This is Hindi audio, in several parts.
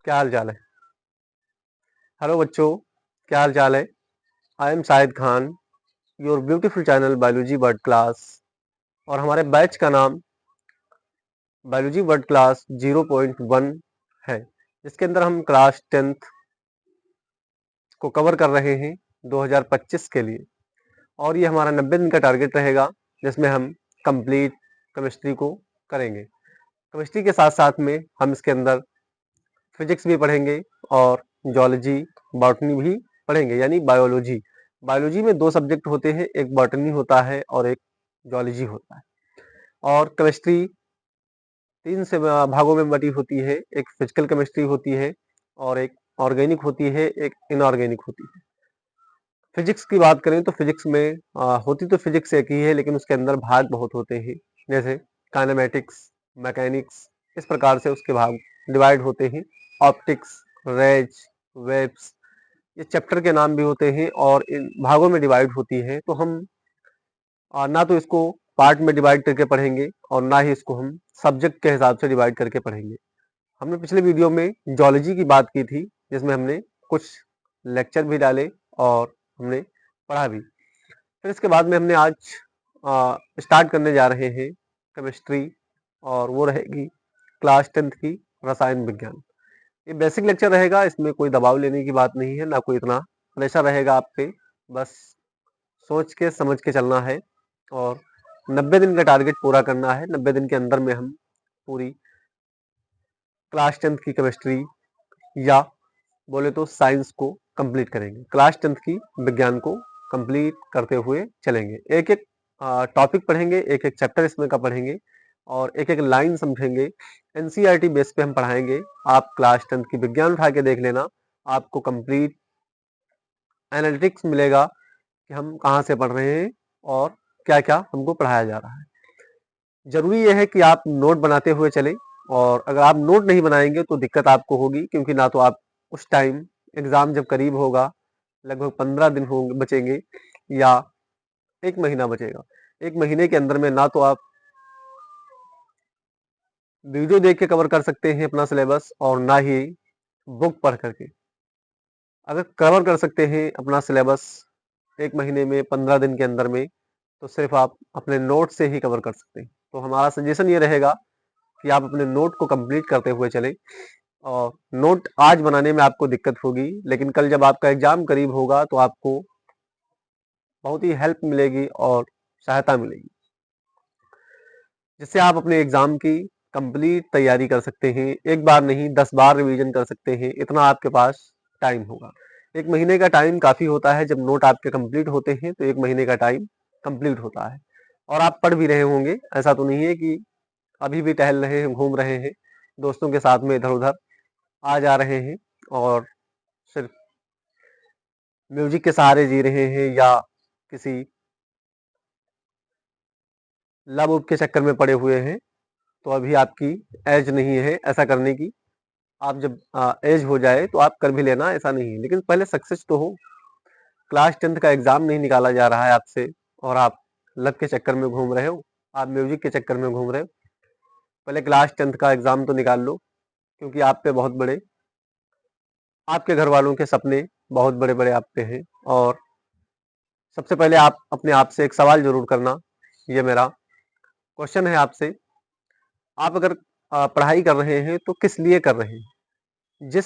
क्या हाल चाल है। हेलो बच्चों, क्या हाल चाल है। I am Shahid Khan, your beautiful channel biology word class. और हमारे बैच का नाम बायोलॉजी वर्ड क्लास 0.1 है, जिसके अंदर हम क्लास 10th को कवर कर रहे हैं 2025 के लिए। और ये हमारा 90 दिन का टारगेट रहेगा, जिसमें हम कंप्लीट केमिस्ट्री को करेंगे। केमिस्ट्री के साथ साथ में हम इसके अंदर फिजिक्स भी पढ़ेंगे और जूलॉजी बॉटनी भी पढ़ेंगे, यानी बायोलॉजी। बायोलॉजी में 2 सब्जेक्ट होते हैं, एक बॉटनी होता है और एक जूलॉजी होता है। और केमिस्ट्री 3 से भागों में बटी होती है, एक फिजिकल केमिस्ट्री होती है और एक ऑर्गेनिक होती है, एक इनऑर्गेनिक होती है। फिजिक्स की बात करें तो फिजिक्स में होती तो फिजिक्स एक ही है, लेकिन उसके अंदर भाग बहुत होते हैं, जैसे काइनेमेटिक्स, मैकेनिक्स, इस प्रकार से उसके भाग डिवाइड होते हैं। ऑप्टिक्स, रेज, वेव्स, ये चैप्टर के नाम भी होते हैं और इन भागों में डिवाइड होती है। तो हम ना तो इसको पार्ट में डिवाइड करके पढ़ेंगे और ना ही इसको हम सब्जेक्ट के हिसाब से डिवाइड करके पढ़ेंगे। हमने पिछले वीडियो में जूलॉजी की बात की थी, जिसमें हमने कुछ लेक्चर भी डाले और हमने पढ़ा भी। फिर इसके बाद में हमने आज स्टार्ट करने जा रहे हैं केमिस्ट्री, और वो रहेगी क्लास 10th की रसायन विज्ञान। ये बेसिक लेक्चर रहेगा, इसमें कोई दबाव लेने की बात नहीं है, ना कोई इतना प्रेशर रहेगा आप पे। बस सोच के समझ के चलना है और 90 दिन का टारगेट पूरा करना है। 90 दिन के अंदर में हम पूरी क्लास 10th की केमिस्ट्री या बोले तो साइंस को कंप्लीट करेंगे। क्लास 10th की विज्ञान को कंप्लीट करते हुए चलेंगे। एक एक टॉपिक पढ़ेंगे, एक एक चैप्टर इसमें का पढ़ेंगे और एक एक लाइन समझेंगे। एनसीईआरटी बेस पे हम पढ़ाएंगे। आप क्लास 10th की विज्ञान उठा के देख लेना, आपको कंप्लीट एनालिटिक्स मिलेगा कि हम कहाँ से पढ़ रहे हैं और क्या क्या हमको पढ़ाया जा रहा है। जरूरी यह है कि आप नोट बनाते हुए चलें, और अगर आप नोट नहीं बनाएंगे तो दिक्कत आपको होगी, क्योंकि ना तो आप उस टाइम एग्जाम जब करीब होगा, लगभग 15 दिन होंगे बचेंगे या 1 महीना बचेगा, 1 महीने के अंदर में ना तो आप वीडियो देख के कवर कर सकते हैं अपना सिलेबस और ना ही बुक पढ़ करके। अगर कवर कर सकते हैं अपना सिलेबस 1 महीने में, 15 दिन के अंदर में, तो सिर्फ आप अपने नोट से ही कवर कर सकते हैं। तो हमारा सजेशन ये रहेगा कि आप अपने नोट को कंप्लीट करते हुए चलें। और नोट आज बनाने में आपको दिक्कत होगी, लेकिन कल जब आपका एग्जाम करीब होगा तो आपको बहुत ही हेल्प मिलेगी और सहायता मिलेगी, जिससे आप अपने एग्जाम की कंप्लीट तैयारी कर सकते हैं। एक बार नहीं 10 बार रिवीजन कर सकते हैं, इतना आपके पास टाइम होगा। 1 महीने का टाइम काफी होता है। जब नोट आपके कंप्लीट होते हैं तो 1 महीने का टाइम कंप्लीट होता है। और आप पढ़ भी रहे होंगे, ऐसा तो नहीं है कि अभी भी टहल रहे हैं, घूम रहे हैं, दोस्तों के साथ में इधर उधर आ जा रहे हैं और सिर्फ म्यूजिक के सहारे जी रहे हैं या किसी लव उब के चक्कर में पड़े हुए हैं। तो अभी आपकी एज नहीं है ऐसा करने की। आप जब एज हो जाए तो आप कर भी लेना, ऐसा नहीं है, लेकिन पहले सक्सेस तो हो। क्लास 10th का एग्जाम नहीं निकाला जा रहा है आपसे और आप लव के चक्कर में घूम रहे हो, आप म्यूजिक के चक्कर में घूम रहे हो। पहले क्लास 10th का एग्जाम तो निकाल लो, क्योंकि आप पे बहुत बड़े, आपके घर वालों के सपने बहुत बड़े बड़े आप पे हैं। और सबसे पहले आप अपने आप से एक सवाल जरूर करना, ये मेरा क्वेश्चन है आपसे। आप अगर पढ़ाई कर रहे हैं तो किस लिए कर रहे हैं? जिस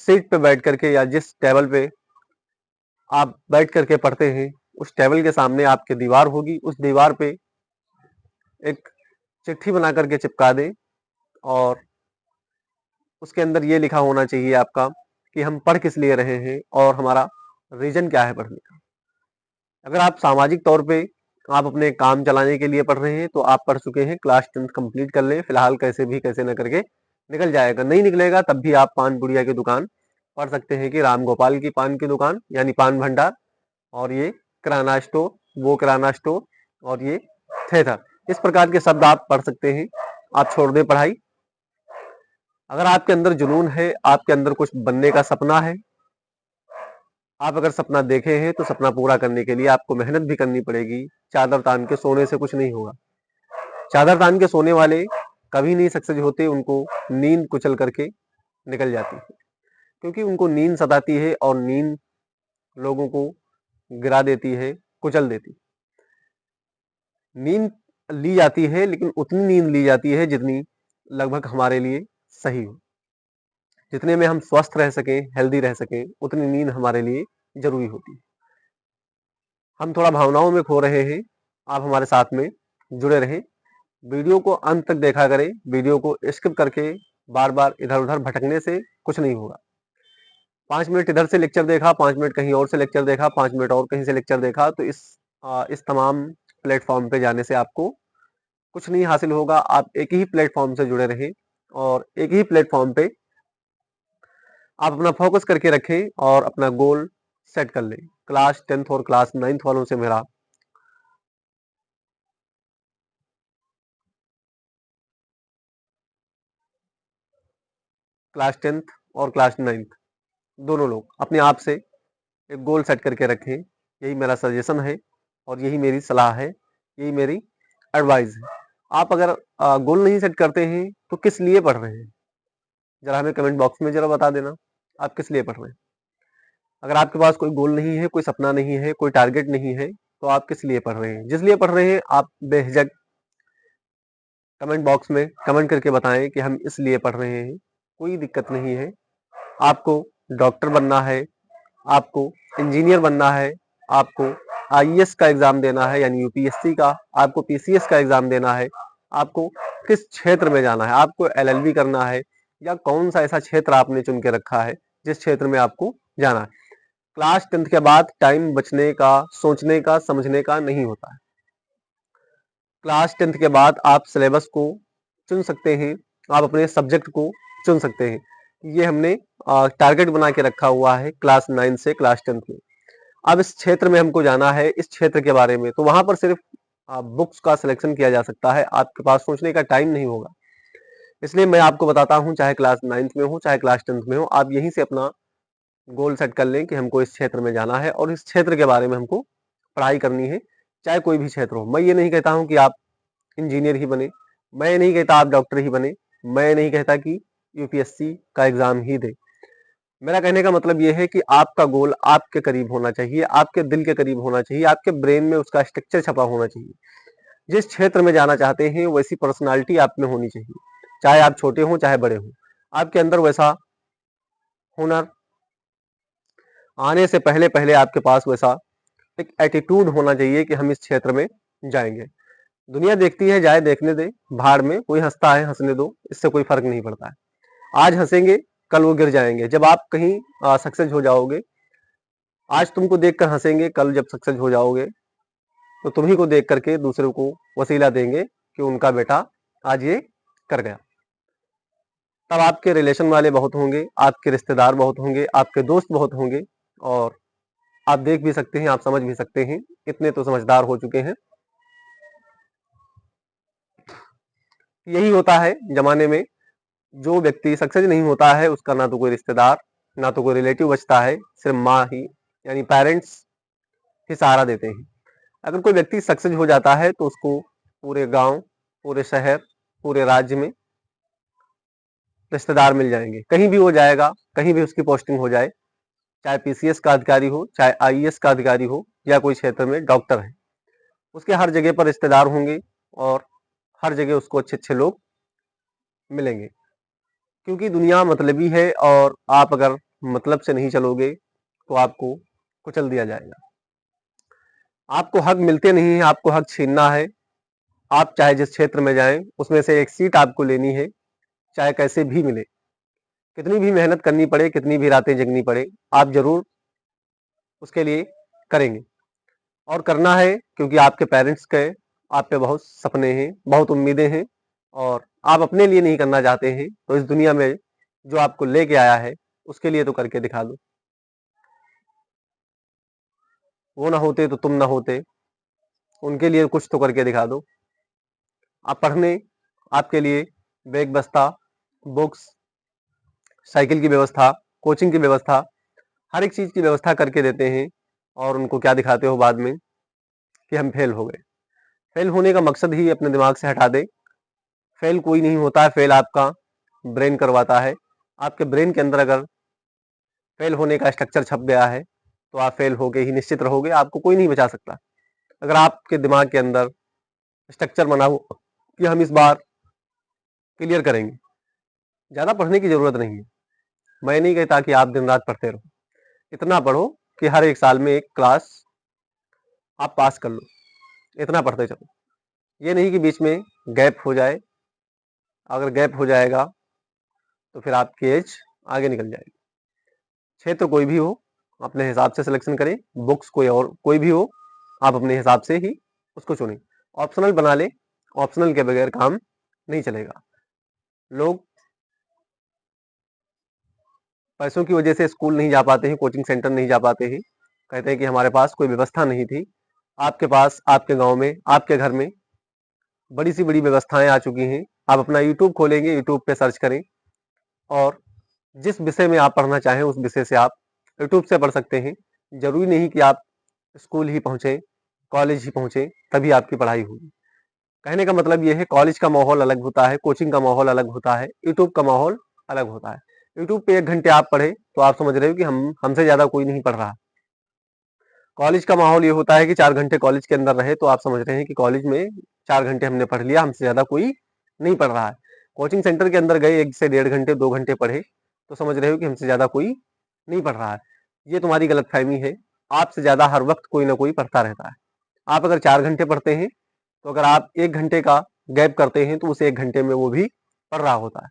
सीट पे बैठ करके या जिस टेबल पे आप बैठ करके पढ़ते हैं, उस टेबल के सामने आपके दीवार होगी। उस दीवार पे एक चिट्ठी बना करके चिपका दें और उसके अंदर ये लिखा होना चाहिए आपका कि हम पढ़ किस लिए रहे हैं और हमारा रीजन क्या है पढ़ने का। अगर आप सामाजिक तौर पे आप अपने काम चलाने के लिए पढ़ रहे हैं तो आप पढ़ चुके हैं, क्लास 10th कंप्लीट कर लें फिलहाल, कैसे भी कैसे न करके निकल जाएगा। नहीं निकलेगा तब भी आप पान पुड़िया की दुकान पढ़ सकते हैं कि राम गोपाल की पान की दुकान, यानी पान भंडार, और ये किराना स्टोर, वो किराना स्टोर, और ये थिएटर, इस प्रकार के शब्द आप पढ़ सकते हैं। आप छोड़ दें पढ़ाई। अगर आपके अंदर जुनून है, आपके अंदर कुछ बनने का सपना है, आप अगर सपना देखे हैं तो सपना पूरा करने के लिए आपको मेहनत भी करनी पड़ेगी। चादर तान के सोने से कुछ नहीं होगा। चादर तान के सोने वाले कभी नहीं सक्सेस होते, उनको नींद कुचल करके निकल जाती है, क्योंकि उनको नींद सताती है और नींद लोगों को गिरा देती है, कुचल देती है। नींद ली जाती है, लेकिन उतनी नींद ली जाती है जितनी लगभग हमारे लिए सही हो, जितने में हम स्वस्थ रह सकें, हेल्दी रह सकें, उतनी नींद हमारे लिए जरूरी होती है। हम थोड़ा भावनाओं में खो रहे हैं, आप हमारे साथ में जुड़े रहें, वीडियो को अंत तक देखा करें। वीडियो को स्किप करके बार बार इधर उधर भटकने से कुछ नहीं होगा। 5 मिनट इधर से लेक्चर देखा, 5 मिनट कहीं और से लेक्चर देखा, 5 मिनट और कहीं से लेक्चर देखा, तो इस तमाम प्लेटफॉर्म पे जाने से आपको कुछ नहीं हासिल होगा। आप एक ही प्लेटफॉर्म से जुड़े रहें और एक ही प्लेटफॉर्म पे आप अपना फोकस करके रखें और अपना गोल सेट कर लें। क्लास 10th और क्लास 9th वालों से मेरा क्लास 10th और क्लास 9th दोनों लोग अपने आप से एक गोल सेट करके रखें। यही मेरा सजेशन है और यही मेरी सलाह है, यही मेरी एडवाइस है। आप अगर गोल नहीं सेट करते हैं तो किस लिए पढ़ रहे हैं, जरा हमें कमेंट बॉक्स में जरा बता देना, आप किस लिए पढ़ रहे हैं। अगर आपके पास कोई गोल नहीं है, कोई सपना नहीं है, कोई टारगेट नहीं है, तो आप किस लिए पढ़ रहे हैं। जिस लिए पढ़ रहे हैं आप बेझिझक कमेंट बॉक्स में कमेंट करके बताएं कि हम इस लिए पढ़ रहे हैं। कोई दिक्कत नहीं है। आपको डॉक्टर बनना है, आपको इंजीनियर बनना है, आपको आईएएस का एग्जाम देना है यानी यूपीएससी का, आपको पीसीएस का एग्जाम देना है, आपको किस क्षेत्र में जाना है, आपको एलएलबी करना है, या कौन सा ऐसा क्षेत्र आपने चुन के रखा है जिस क्षेत्र में आपको जाना है। क्लास 10th के बाद टाइम बचने का, सोचने का, समझने का नहीं होता है। क्लास 10th के बाद आप सिलेबस को चुन सकते हैं, आप अपने सब्जेक्ट को चुन सकते हैं। ये हमने टारगेट बना के रखा हुआ है क्लास 9 से क्लास 10th में। अब इस क्षेत्र में हमको जाना है, इस क्षेत्र के बारे में, तो वहां पर सिर्फ बुक्स का सिलेक्शन किया जा सकता है, आपके पास सोचने का टाइम नहीं होगा। इसलिए मैं आपको बताता हूं, चाहे क्लास 9th में हो, चाहे क्लास 10th में हो, आप यहीं से अपना गोल सेट कर लें कि हमको इस क्षेत्र में जाना है और इस क्षेत्र के बारे में हमको पढ़ाई करनी है, चाहे कोई भी क्षेत्र हो। मैं ये नहीं कहता हूं कि आप इंजीनियर ही बने, मैं नहीं कहता आप डॉक्टर ही बने, मैं नहीं कहता कि यूपीएससी का एग्जाम ही दे। मेरा कहने का मतलब यह है कि आपका गोल आपके करीब होना चाहिए, आपके दिल के करीब होना चाहिए, आपके ब्रेन में उसका स्ट्रक्चर छपा होना चाहिए। जिस क्षेत्र में जाना चाहते हैं वैसी पर्सनालिटी आप में होनी चाहिए, चाहे आप छोटे हों चाहे बड़े हों। आपके अंदर वैसा हुनर आने से पहले पहले आपके पास वैसा एक एटीट्यूड होना चाहिए कि हम इस क्षेत्र में जाएंगे। दुनिया देखती है, जाए देखने दे, भाड़ में, कोई हंसता है हंसने दो, इससे कोई फर्क नहीं पड़ता है। आज हंसेंगे, कल वो गिर जाएंगे। जब आप कहीं सक्सेस हो जाओगे, आज तुमको देखकर हंसेंगे, कल जब सक्सेस हो जाओगे तो तुम्ही को देख करके दूसरे को वसीला देंगे कि उनका बेटा आज ये कर गया। तब आपके रिलेशन वाले बहुत होंगे, आपके रिश्तेदार बहुत होंगे, आपके दोस्त बहुत होंगे, और आप देख भी सकते हैं, आप समझ भी सकते हैं, इतने तो समझदार हो चुके हैं। यही होता है जमाने में, जो व्यक्ति सक्सेस नहीं होता है उसका ना तो कोई रिश्तेदार, ना तो कोई रिलेटिव बचता है, सिर्फ माँ ही यानी पेरेंट्स ही सहारा देते हैं। अगर कोई व्यक्ति सक्सेस हो जाता है तो उसको पूरे गांव, पूरे शहर, पूरे राज्य में रिश्तेदार मिल जाएंगे। कहीं भी वो जाएगा, कहीं भी उसकी पोस्टिंग हो जाए, चाहे पीसीएस का अधिकारी हो, चाहे आईएएस का अधिकारी हो, या कोई क्षेत्र में डॉक्टर है, उसके हर जगह पर रिश्तेदार होंगे और हर जगह उसको अच्छे अच्छे लोग मिलेंगे। क्योंकि दुनिया मतलबी है और आप अगर मतलब से नहीं चलोगे तो आपको कुचल दिया जाएगा। आपको हक मिलते नहीं है, आपको हक छीनना है। आप चाहे जिस क्षेत्र में जाएं उसमें से एक सीट आपको लेनी है, चाहे कैसे भी मिले, कितनी भी मेहनत करनी पड़े, कितनी भी रातें जगनी पड़े, आप जरूर उसके लिए करेंगे। और करना है क्योंकि आपके पेरेंट्स के आप पे बहुत सपने हैं, बहुत उम्मीदें हैं, और आप अपने लिए नहीं करना चाहते हैं तो इस दुनिया में जो आपको लेके आया है उसके लिए तो करके दिखा दो। वो ना होते तो तुम ना होते, उनके लिए कुछ तो करके दिखा दो। आप पढ़ने, आपके लिए बैग बस्ता, बुक्स, साइकिल की व्यवस्था, कोचिंग की व्यवस्था, हर एक चीज की व्यवस्था करके देते हैं, और उनको क्या दिखाते हो बाद में कि हम फेल हो गए। फेल होने का मकसद ही अपने दिमाग से हटा दे। फेल कोई नहीं होता है, फेल आपका ब्रेन करवाता है। आपके ब्रेन के अंदर अगर फेल होने का स्ट्रक्चर छप गया है तो आप फेल होके ही निश्चित रहोगे, आपको कोई नहीं बचा सकता। अगर आपके दिमाग के अंदर स्ट्रक्चर बना हो कि हम इस बार क्लियर करेंगे, ज़्यादा पढ़ने की ज़रूरत नहीं है। मैं नहीं कहता कि आप दिन रात पढ़ते रहो, इतना पढ़ो कि हर एक साल में एक क्लास आप पास कर लो, इतना पढ़ते चलो। ये नहीं कि बीच में गैप हो जाए, अगर गैप हो जाएगा तो फिर आपकी एज आगे निकल जाएगी। क्षेत्र कोई भी हो अपने हिसाब से सिलेक्शन करें, बुक्स कोई और कोई भी हो आप अपने हिसाब से ही उसको चुनें। ऑप्शनल बना ले, ऑप्शनल के बगैर काम नहीं चलेगा। लोग पैसों की वजह से स्कूल नहीं जा पाते हैं, कोचिंग सेंटर नहीं जा पाते हैं, कहते हैं कि हमारे पास कोई व्यवस्था नहीं थी। आपके पास, आपके गांव में, आपके घर में बड़ी सी बड़ी व्यवस्थाएं आ चुकी हैं। आप अपना यूट्यूब खोलेंगे, यूट्यूब पे सर्च करें और जिस विषय में आप पढ़ना चाहें उस विषय से आप यूट्यूब से पढ़ सकते हैं। जरूरी नहीं कि आप स्कूल ही पहुंचे, कॉलेज ही पहुंचे तभी आपकी पढ़ाई होगी। कहने का मतलब ये है, कॉलेज का माहौल अलग होता है, कोचिंग का माहौल अलग होता है, यूट्यूब का माहौल अलग होता है। यूट्यूब पे 1 घंटे आप पढ़े तो आप समझ रहे हो कि हम हमसे ज्यादा कोई नहीं पढ़ रहा। कॉलेज का माहौल ये होता है कि 4 घंटे कॉलेज के अंदर रहे तो आप समझ रहे हैं कि कॉलेज में 4 घंटे हमने पढ़ लिया, हमसे ज्यादा कोई नहीं पढ़ रहा है। कोचिंग सेंटर के अंदर गए, 1 से 1.5 घंटे 2 घंटे पढ़े तो समझ रहे हो कि हमसे ज्यादा कोई नहीं पढ़ रहा है। ये तुम्हारी गलतफहमी है, आपसे ज्यादा हर वक्त कोई ना कोई पढ़ता रहता है। आप अगर 4 घंटे पढ़ते हैं तो अगर आप 1 घंटे का गैप करते हैं तो उस 1 घंटे में वो भी पढ़ रहा होता है।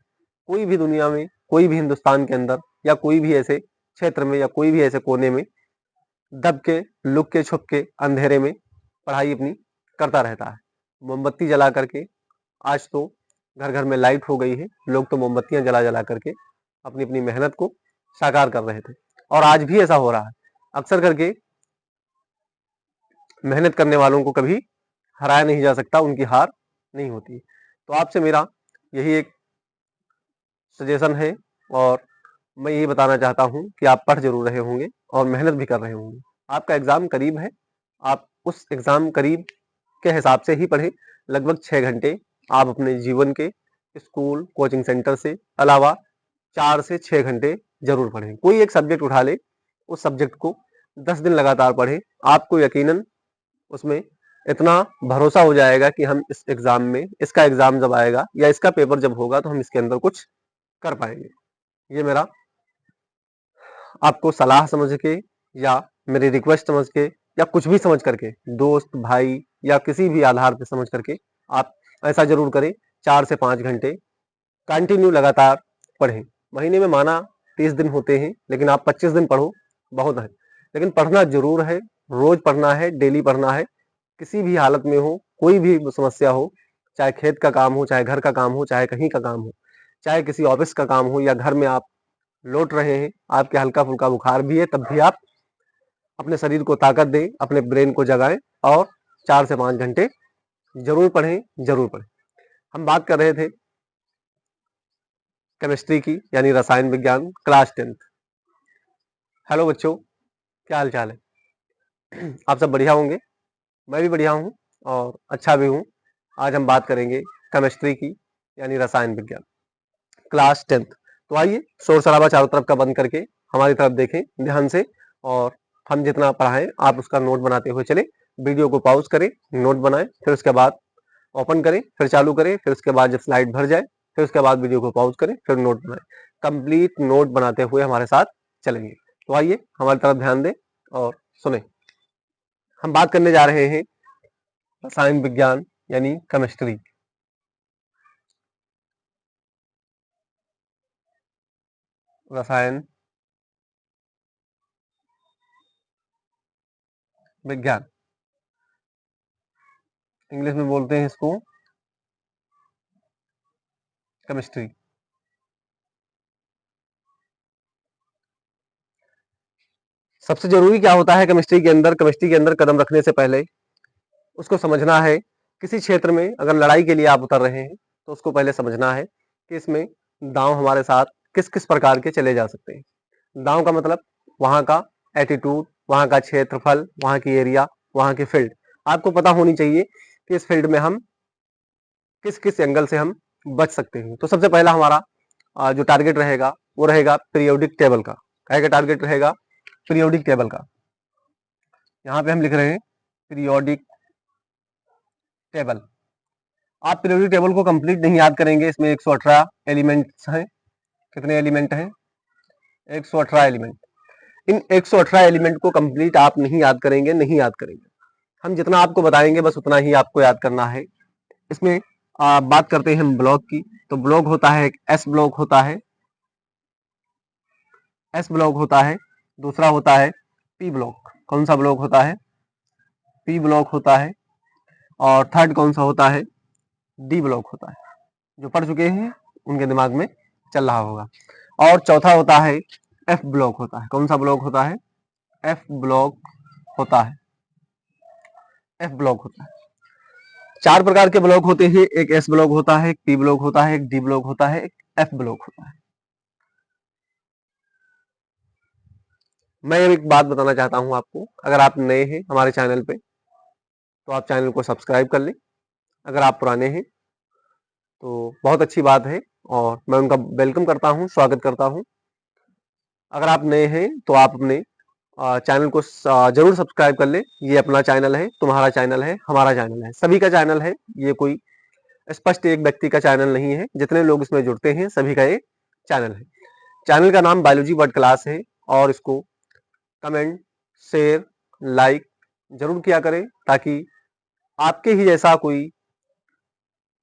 कोई भी दुनिया में, कोई भी हिंदुस्तान के अंदर या कोई भी ऐसे क्षेत्र में या कोई भी ऐसे कोने में दब के, लुक के, छुप के, अंधेरे में पढ़ाई अपनी करता रहता है। मोमबत्ती जला करके, आज तो घर घर में लाइट हो गई है, लोग तो मोमबत्तियां जला जला करके अपनी अपनी मेहनत को साकार कर रहे थे और आज भी ऐसा हो रहा है। अक्सर करके मेहनत करने वालों को कभी हराया नहीं जा सकता, उनकी हार नहीं होती। तो आपसे मेरा यही एक सजेशन है और मैं यही बताना चाहता हूं कि आप पढ़ जरूर रहे होंगे और मेहनत भी कर रहे होंगे। आपका एग्जाम करीब है, आप उस एग्जाम करीब के हिसाब से ही पढ़ें। लगभग 6 घंटे आप अपने जीवन के स्कूल, कोचिंग सेंटर से अलावा 4 से 6 घंटे जरूर पढ़ें। कोई एक सब्जेक्ट उठा ले, उस सब्जेक्ट को 10 दिन लगातार पढ़ें। आपको यकीनन उसमें इतना भरोसा हो जाएगा कि हम इस एग्जाम में, इसका एग्जाम जब आएगा या इसका पेपर जब होगा तो हम इसके अंदर कुछ कर पाएंगे। ये मेरा आपको सलाह समझ के या मेरी रिक्वेस्ट समझ के या कुछ भी समझ करके, दोस्त, भाई या किसी भी आधार पे समझ करके आप ऐसा जरूर करें। 4 से 5 घंटे कंटिन्यू लगातार पढ़ें। महीने में माना 30 दिन होते हैं, लेकिन आप 25 दिन पढ़ो, बहुत है। लेकिन पढ़ना जरूर है, रोज पढ़ना है, डेली पढ़ना है। किसी भी हालत में हो, कोई भी समस्या हो, चाहे खेत का काम हो, चाहे घर का काम हो, चाहे कहीं का काम हो, चाहे किसी ऑफिस का काम हो या घर में आप लौट रहे हैं, आपके हल्का फुल्का बुखार भी है, तब भी आप अपने शरीर को ताकत दें, अपने ब्रेन को जगाएं और 4 से 5 घंटे जरूर पढ़ें, जरूर पढ़ें। हम बात कर रहे थे केमिस्ट्री की, यानी रसायन विज्ञान, क्लास 10th। हेलो बच्चों, क्या हाल चाल है? आप सब बढ़िया होंगे, मैं भी बढ़िया हूँ और अच्छा भी हूँ। आज हम बात करेंगे केमिस्ट्री की, यानी रसायन विज्ञान, क्लास 10th। तो आइए शोर शराबा चारों तरफ का बंद करके हमारी तरफ देखें ध्यान से और हम जितना पढ़ाएं आप उसका नोट बनाते हुए चले। वीडियो को पॉज करें, नोट बनाएं, फिर उसके बाद ओपन करें, फिर चालू करें, फिर उसके बाद जब स्लाइड भर जाए फिर उसके बाद वीडियो को पॉज करें, फिर नोट बनाएं। कंप्लीट नोट बनाते हुए हमारे साथ चलेंगे। तो आइए हमारी तरफ ध्यान दें और सुने। हम बात करने जा रहे हैं रसायन विज्ञान यानी केमिस्ट्री। रसायन विज्ञान, इंग्लिश में बोलते हैं इसको केमिस्ट्री। सबसे जरूरी क्या होता है केमिस्ट्री के अंदर? केमिस्ट्री के अंदर कदम रखने से पहले उसको समझना है। किसी क्षेत्र में अगर लड़ाई के लिए आप उतर रहे हैं तो उसको पहले समझना है कि इसमें दांव हमारे साथ किस किस प्रकार के चले जा सकते हैं। दांव का मतलब वहां का एटीट्यूड, वहां का क्षेत्रफल, वहां की एरिया, वहां की फील्ड। आपको पता होनी चाहिए कि इस फील्ड में हम किस किस एंगल से हम बच सकते हैं। तो सबसे पहला हमारा जो टारगेट रहेगा वो रहेगा पीरियोडिक टेबल का। क्या टारगेट रहेगा? पीरियोडिक टेबल का। यहाँ पे हम लिख रहे हैं पीरियोडिक टेबल। आप पीरियोडिक टेबल को कंप्लीट नहीं याद करेंगे, इसमें 118 एलिमेंट्स हैं। कितने एलिमेंट हैं? 118 एलिमेंट। इन 118 एलिमेंट को कंप्लीट आप नहीं याद करेंगे, नहीं याद करेंगे। हम जितना आपको बताएंगे बस उतना ही आपको याद करना है। इसमें बात करते हैं हम ब्लॉक की। तो ब्लॉक होता है, एक एस ब्लॉक होता है, एस ब्लॉक होता है। दूसरा होता है पी ब्लॉक। कौन सा ब्लॉक होता है? पी ब्लॉक होता है। और थर्ड कौन सा होता है? डी ब्लॉक होता है। जो पढ़ चुके हैं उनके दिमाग में चल रहा होगा। और चौथा होता है एफ ब्लॉक होता है। कौन सा ब्लॉक होता है? एफ ब्लॉक होता है। एफ ब्लॉक होता है। 4 प्रकार के ब्लॉक होते हैं। एक एस ब्लॉक होता है, एक पी ब्लॉक होता है, एक डी ब्लॉक होता है, एक एफ ब्लॉक होता है। मैं एक बात बताना चाहता हूं आपको, अगर आप नए हैं हमारे चैनल पे तो आप चैनल को सब्सक्राइब कर लें। अगर आप पुराने हैं तो बहुत अच्छी बात है और मैं उनका वेलकम करता हूं, स्वागत करता हूं। अगर आप नए हैं तो आप अपने चैनल को जरूर सब्सक्राइब कर लें। ये अपना चैनल है, तुम्हारा चैनल है, हमारा चैनल है, सभी का चैनल है। ये कोई स्पष्ट एक व्यक्ति का चैनल नहीं है। जितने लोग इसमें जुड़ते हैं सभी का ये चैनल है। चैनल का नाम बायोलॉजी वर्ड क्लास है और इसको कमेंट, शेयर, लाइक जरूर किया करें ताकि आपके ही जैसा कोई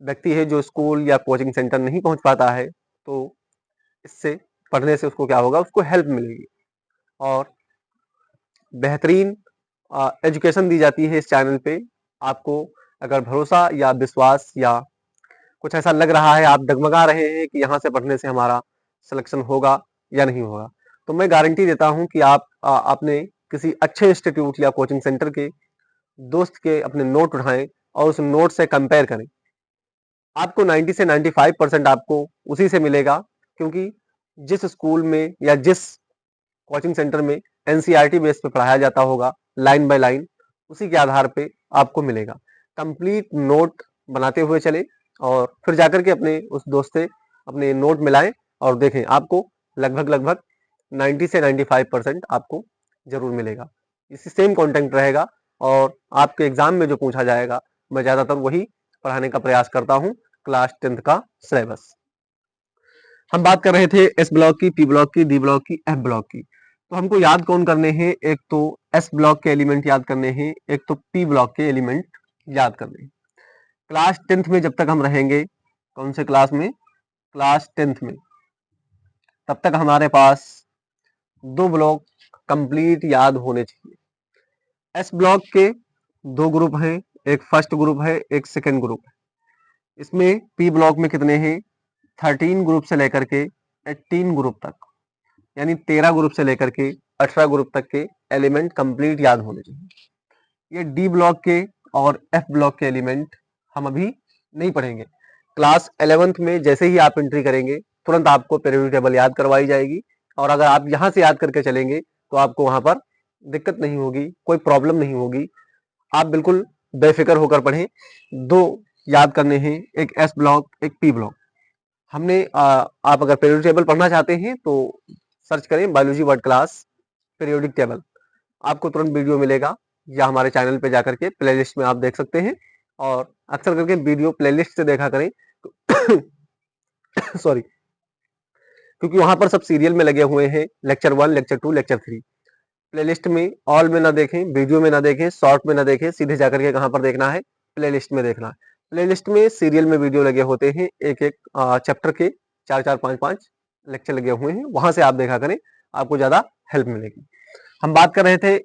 व्यक्ति है जो स्कूल या कोचिंग सेंटर नहीं पहुंच पाता है तो इससे पढ़ने से उसको क्या होगा? उसको हेल्प मिलेगी और बेहतरीन एजुकेशन दी जाती है इस चैनल पे। आपको अगर भरोसा या विश्वास या कुछ ऐसा लग रहा है, आप डगमगा रहे हैं कि यहाँ से पढ़ने से हमारा सिलेक्शन होगा या नहीं होगा, तो मैं गारंटी देता हूं कि आप अपने किसी अच्छे इंस्टीट्यूट या कोचिंग सेंटर के दोस्त के अपने नोट उठाएं और उस नोट से कंपेयर करें। आपको 90 से 95% आपको उसी से मिलेगा, क्योंकि जिस स्कूल में या जिस कोचिंग सेंटर में एनसीईआरटी बेस पे पढ़ाया जाता होगा लाइन बाय लाइन, उसी के आधार पे आपको मिलेगा। कंप्लीट नोट बनाते हुए चले और फिर जाकर के अपने उस दोस्त से अपने नोट मिलाएं और देखें, आपको लगभग 90 से 95% आपको जरूर मिलेगा। इसी सेम कंटेंट रहेगा और आपके एग्जाम में जो पूछा जाएगा मैं ज्यादातर वही पढ़ाने का प्रयास करता हूं, क्लास 10th का सिलेबस। हम बात कर रहे थे एस ब्लॉक की, पी ब्लॉक की, डी ब्लॉक की, एफ ब्लॉक की। तो हमको याद कौन करने हैं? एक तो एस ब्लॉक के एलिमेंट याद करने हैं, एक तो पी ब्लॉक के एलिमेंट याद करने हैं। क्लास 10th में जब तक हम रहेंगे, कौन से क्लास में? क्लास 10th में, तब तक हमारे पास 2 ब्लॉक कंप्लीट याद होने चाहिए। एस ब्लॉक के 2 ग्रुप हैं, एक फर्स्ट ग्रुप है, एक सेकेंड ग्रुप है। इसमें पी ब्लॉक में कितने हैं? 13 ग्रुप से लेकर के 18 ग्रुप तक, यानी 13 ग्रुप से लेकर के 18 ग्रुप तक के एलिमेंट कंप्लीट याद होने चाहिए। ये डी ब्लॉक के और एफ ब्लॉक के एलिमेंट हम अभी नहीं पढ़ेंगे। क्लास 11th में जैसे ही आप एंट्री करेंगे तुरंत आपको पीरियोडिक टेबल याद करवाई जाएगी और अगर आप यहाँ से याद करके चलेंगे तो आपको वहां पर दिक्कत नहीं होगी, कोई प्रॉब्लम नहीं होगी। आप बिल्कुल बेफिक्र होकर पढ़ें। 2 याद करने हैं, एक एस ब्लॉक, एक पी ब्लॉक। हमने आप अगर पीरियोडिक टेबल पढ़ना चाहते हैं तो सर्च करें biology word class periodic table, आपको तुरंत वीडियो मिलेगा या हमारे चैनल पे जाकर के प्लेलिस्ट में आप देख सकते हैं। और अक्सर करके वीडियो प्लेलिस्ट से देखा करें सॉरी, क्योंकि वहां पर सब सीरियल में लगे हुए हैं, लेक्चर 1, लेक्चर 2, लेक्चर 3। प्लेलिस्ट में ऑल में ना देखें, वीडियो में ना देखें, शॉर्ट में ना देखें, सीधे जाकर के कहां पर देखना है? प्लेलिस्ट में देखना है। प्लेलिस्ट में सीरियल में वीडियो लगे होते हैं, एक एक चैप्टर के 4-4, 5-5 लेक्चर लगे हुए हैं, वहां से आप देखा करें, आपको ज्यादा हेल्प मिलेगी। हम बात कर रहे थे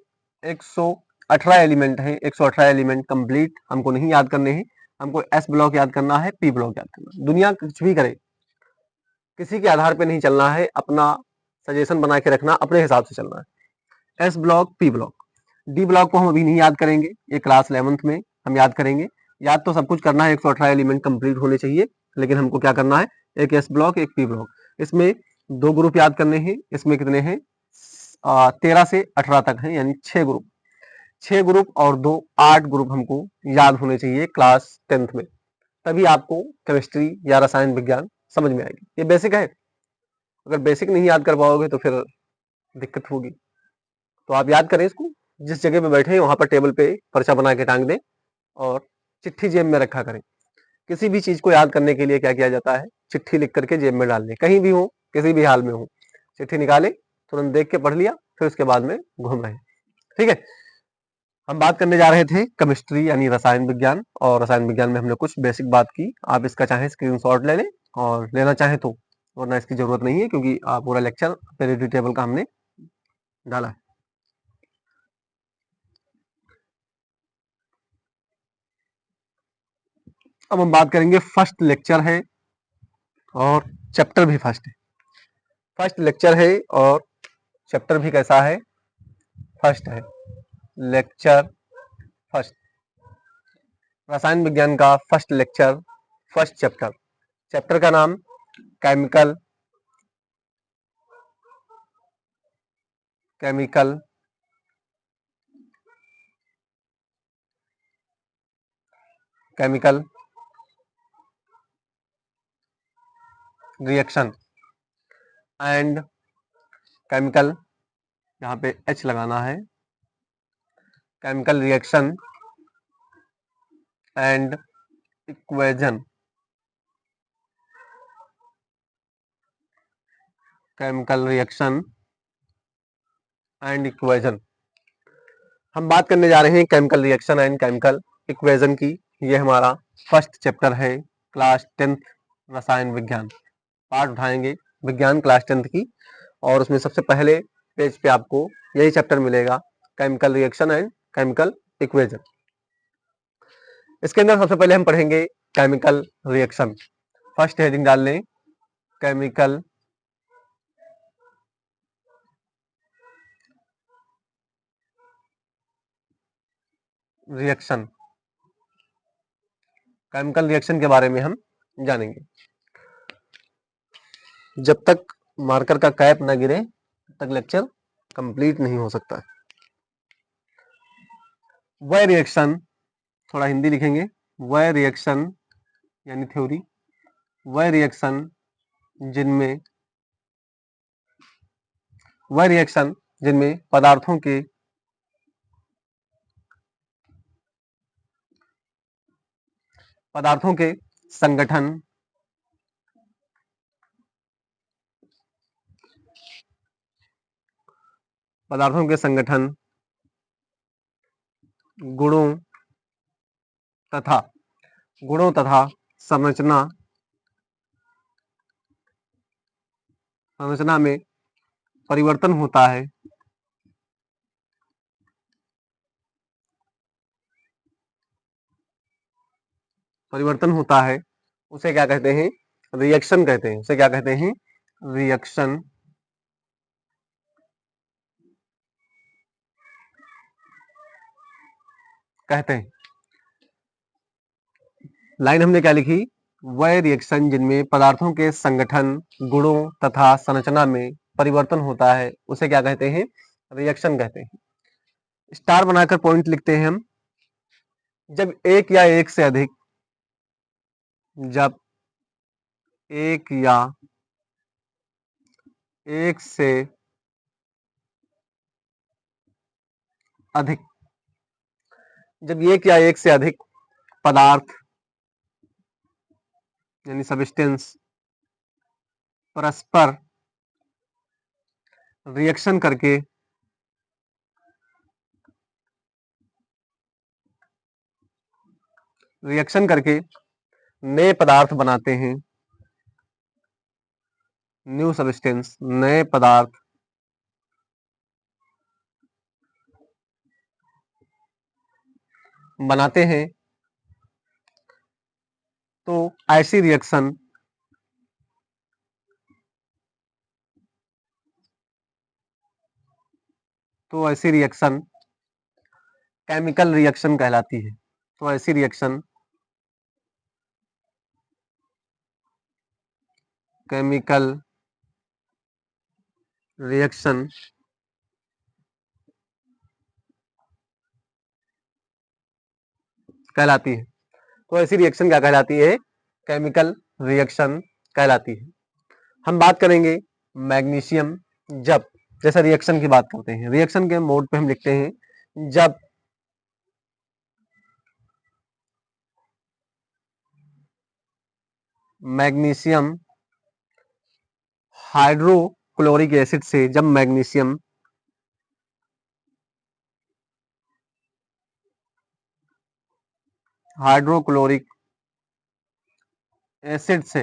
118 एलिमेंट हैं, 118 एलिमेंट कंप्लीट हमको नहीं याद करने हैं। हमको एस ब्लॉक याद करना है, पी ब्लॉक याद करना है। दुनिया कुछ भी करे, किसी के आधार पे नहीं चलना है, अपना सजेशन बना के रखना, अपने हिसाब से चलना है। S block, P block. D block को हम अभी नहीं याद करेंगे, ये क्लास 11th में हम याद करेंगे। याद तो सब कुछ करना है, 118 एलिमेंट कंप्लीट होने चाहिए, लेकिन हमको क्या करना है? एक एस ब्लॉक, एक पी ब्लॉक। इसमें 2 ग्रुप याद करने हैं। इसमें कितने हैं? 13 से 18 तक हैं, यानी 6 ग्रुप। 6 ग्रुप और 2 8 ग्रुप हमको याद होने चाहिए क्लास 10th में। तभी आपको केमिस्ट्री या रसायन विज्ञान समझ में आएगी। ये बेसिक है, अगर बेसिक नहीं याद कर पाओगे तो फिर दिक्कत होगी। तो आप याद करें इसको, जिस जगह पे बैठे हैं वहां पर टेबल पे पर्चा बना के टांग दें और चिट्ठी जेब में रखा करें। किसी भी चीज को याद करने के लिए क्या किया जाता है, चिट्ठी लिख करके जेब में डाल दें, कहीं भी हो, किसी भी हाल में हो, चिट्ठी निकाले, तुरंत देख के पढ़ लिया, फिर उसके बाद में घूम रहे हैं। ठीक है, हम बात करने जा रहे थे केमिस्ट्री यानी रसायन विज्ञान, और रसायन विज्ञान में हमने कुछ बेसिक बात की। आप इसका चाहे स्क्रीनशॉट ले लें और लेना चाहें तो, वरना इसकी जरूरत नहीं है क्योंकि पूरा लेक्चर पीरियोडिक टेबल का हमने डाला है। अब हम बात करेंगे, फर्स्ट लेक्चर है और चैप्टर भी फर्स्ट है। फर्स्ट लेक्चर है और चैप्टर भी कैसा है, फर्स्ट है। लेक्चर फर्स्ट, रसायन विज्ञान का first lecture, first chapter. Chapter का नाम chemical, chemical chemical reaction and chemical, यहाँ पे H लगाना है, chemical reaction and equation, chemical reaction and equation. हम बात करने जा रहे हैं chemical reaction and chemical equation की। ये हमारा फर्स्ट चैप्टर है, क्लास 10th रसायन विज्ञान। पार्ट उठाएंगे विज्ञान क्लास 10th की, और उसमें सबसे पहले पेज पे आपको यही चैप्टर मिलेगा, chemical reaction and chemical equation. इसके अंदर सबसे पहले हम पढ़ेंगे केमिकल रिएक्शन। फर्स्ट हेडिंग डाल लें, केमिकल रिएक्शन। केमिकल रिएक्शन के बारे में हम जानेंगे। जब तक मार्कर का कैप ना गिरे तब तक लेक्चर कंप्लीट नहीं हो सकता। वह रिएक्शन, थोड़ा हिंदी लिखेंगे, वह रिएक्शन यानी थ्योरी, वह रिएक्शन जिनमें पदार्थों के संगठन, गुणों तथा संरचना में परिवर्तन होता है, उसे क्या कहते हैं, रिएक्शन कहते हैं। उसे क्या कहते हैं, रिएक्शन कहते हैं। लाइन हमने क्या लिखी, वह रिएक्शन जिनमें पदार्थों के संगठन, गुणों तथा संरचना में परिवर्तन होता है, उसे क्या कहते हैं, रिएक्शन कहते हैं। स्टार बनाकर पॉइंट लिखते हैं हम। जब एक या एक से अधिक जब एक या एक से अधिक जब एक या एक से अधिक पदार्थ यानी सब्सटेंस परस्पर रिएक्शन करके नए पदार्थ बनाते हैं, न्यू सब्सटेंस, नए पदार्थ बनाते हैं, तो ऐसी रिएक्शन केमिकल रिएक्शन कहलाती है। तो ऐसी रिएक्शन केमिकल रिएक्शन कहलाती है। तो ऐसी रिएक्शन क्या कहलाती है? केमिकल रिएक्शन कहलाती है। हम बात करेंगे मैग्नीशियम जब, जैसा रिएक्शन की बात करते हैं, रिएक्शन के मोड पे हम लिखते हैं जब मैग्नीशियम हाइड्रोक्लोरिक एसिड से, जब मैग्नीशियम हाइड्रोक्लोरिक एसिड से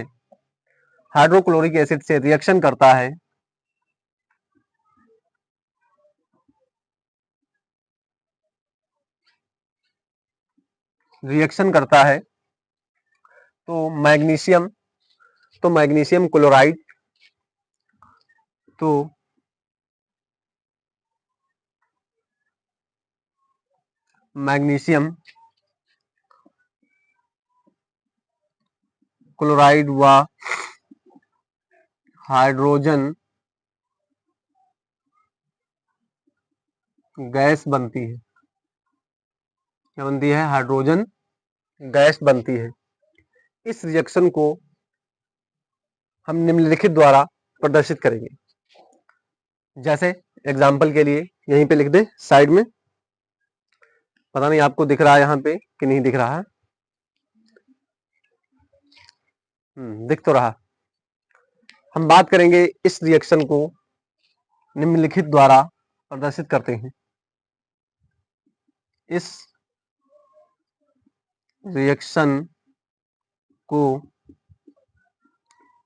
हाइड्रोक्लोरिक एसिड से रिएक्शन करता है, रिएक्शन करता है तो मैग्नीशियम मैग्नीशियम क्लोराइड, तो मैग्नीशियम क्लोराइड व हाइड्रोजन गैस बनती है। क्या बनती है? हाइड्रोजन गैस बनती है। इस रिएक्शन को हम निम्नलिखित द्वारा प्रदर्शित करेंगे। जैसे एग्जाम्पल के लिए यहीं पे लिख दे साइड में, पता नहीं आपको दिख रहा है यहाँ पे कि नहीं दिख रहा है। दिख तो रहा। हम बात करेंगे इस रिएक्शन को निम्नलिखित द्वारा प्रदर्शित करते हैं। इस रिएक्शन को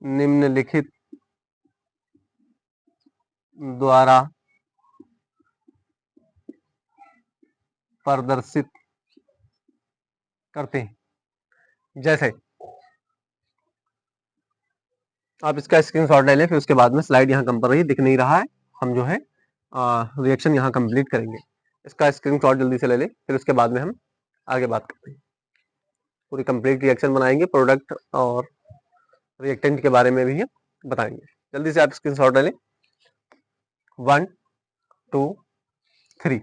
निम्नलिखित द्वारा प्रदर्शित करते हैं। जैसे आप इसका स्क्रीनशॉट ले लें, फिर उसके बाद में स्लाइड यहाँ कम पर रही दिख नहीं रहा है, हम जो है रिएक्शन यहाँ कंप्लीट करेंगे। इसका स्क्रीनशॉट जल्दी से ले लें, फिर उसके बाद में हम आगे बात करते हैं। पूरी कंप्लीट रिएक्शन बनाएंगे, प्रोडक्ट और रिएक्टेंट के बारे में भी बताएंगे। जल्दी से आप स्क्रीनशॉट ले लें। 1 2 3।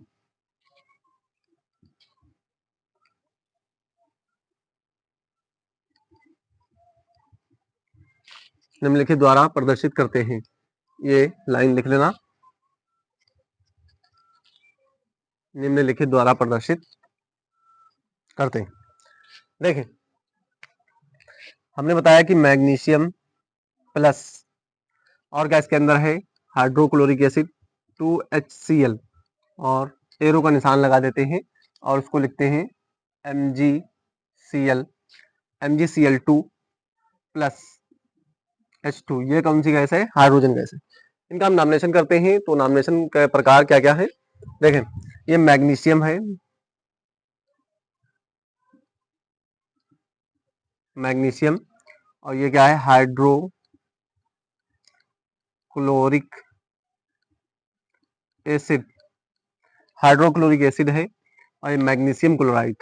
निम्नलिखित द्वारा प्रदर्शित करते हैं, ये लाइन लिख लेना। निम्नलिखित द्वारा प्रदर्शित करते हैं। देखें, हमने बताया कि मैग्नीशियम प्लस और क्या इसके अंदर है? हाइड्रोक्लोरिक एसिड 2HCl, और एरो का निशान लगा देते हैं और उसको लिखते हैं MgCl2 प्लस H2। ये कौन सी गैस है? हाइड्रोजन गैस है। इनका हम नामिनेशन करते हैं, तो नामिनेशन का प्रकार क्या क्या है? देखें, ये मैग्नीशियम है, मैग्नीशियम, और ये क्या है? हाइड्रोक्लोरिक एसिड, हाइड्रोक्लोरिक एसिड है, और ये magnesium chloride,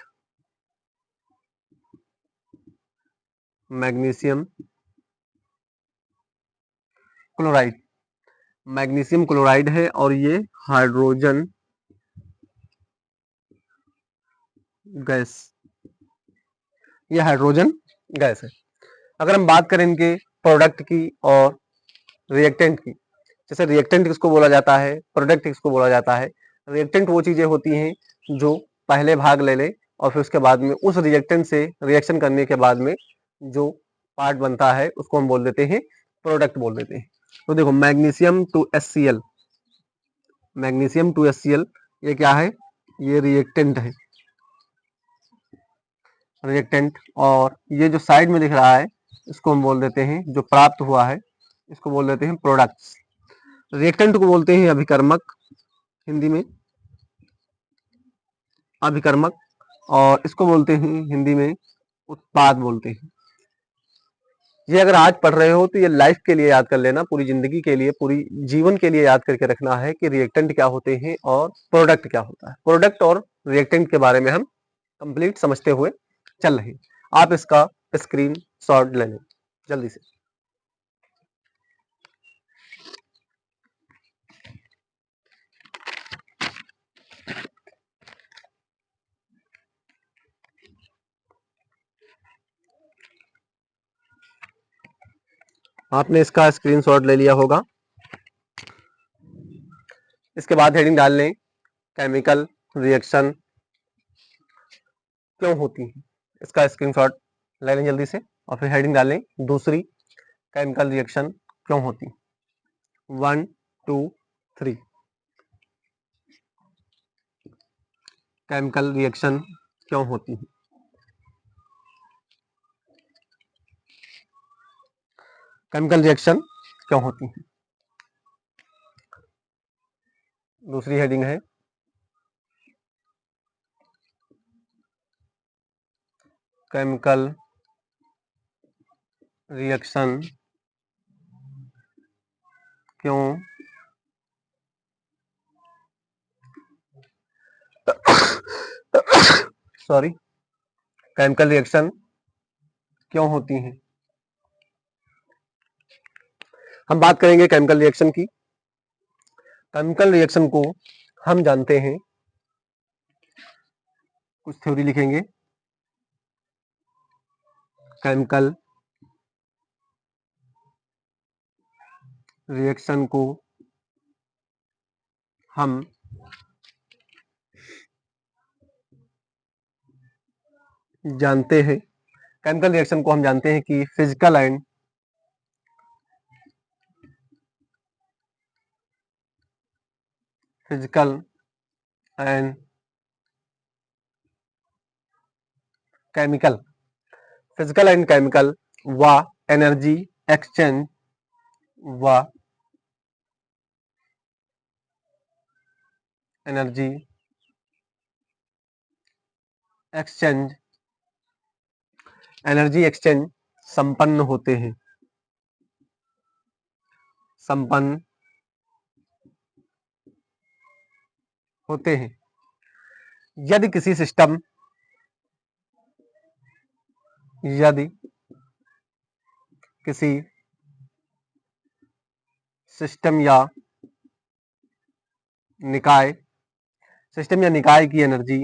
magnesium chloride, magnesium chloride है, और ये हाइड्रोजन गैस, ये हाइड्रोजन गैस है। अगर हम बात करें इनके प्रोडक्ट की और रिएक्टेंट की, जैसे रिएक्टेंट किसको बोला जाता है, प्रोडक्ट किसको बोला जाता है? रिएक्टेंट वो चीजें होती हैं जो पहले भाग ले ले और फिर उसके बाद में उस रिएक्टेंट से रिएक्शन करने के बाद में जो पार्ट बनता है उसको हम बोल देते हैं प्रोडक्ट बोल देते हैं। तो देखो, मैग्नीशियम 2HCl, मैग्नीशियम 2HCl ये क्या है? ये रिएक्टेंट है, रिएक्टेंट। और ये जो साइड में दिख रहा है इसको हम बोल देते हैं, जो प्राप्त हुआ है इसको बोल देते हैं प्रोडक्ट्स। रिएक्टेंट को बोलते हैं अभिकर्मक, हिंदी में अभिकर्मक, और इसको बोलते हैं हिंदी में उत्पाद बोलते हैं। ये अगर आज पढ़ रहे हो तो ये लाइफ के लिए याद कर लेना, पूरी जिंदगी के लिए, पूरी जीवन के लिए याद करके रखना है कि रिएक्टेंट क्या होते हैं और प्रोडक्ट क्या होता है। प्रोडक्ट और रिएक्टेंट के बारे में हम कंप्लीट समझते हुए चल रहे हैं। आप इसका स्क्रीन शॉट ले लें जल्दी से। आपने इसका स्क्रीनशॉट ले लिया होगा। इसके बाद हेडिंग डाल लें, केमिकल रिएक्शन क्यों होती है। इसका स्क्रीनशॉट ले लें जल्दी से और फिर हेडिंग डाल लें, दूसरी केमिकल रिएक्शन क्यों होती है। 1 2 3 केमिकल रिएक्शन क्यों होती है। केमिकल रिएक्शन क्यों होती है। दूसरी हेडिंग है केमिकल रिएक्शन क्यों सॉरी केमिकल रिएक्शन क्यों होती है। हम बात करेंगे केमिकल रिएक्शन की। केमिकल रिएक्शन को हम जानते हैं, कुछ थ्योरी लिखेंगे। केमिकल रिएक्शन को हम जानते हैं, केमिकल रिएक्शन को हम जानते हैं कि physical and chemical physical and chemical व एनर्जी एक्सचेंज व एनर्जी एक्सचेंज संपन्न होते हैं, संपन्न होते हैं। यदि किसी सिस्टम या निकाय की एनर्जी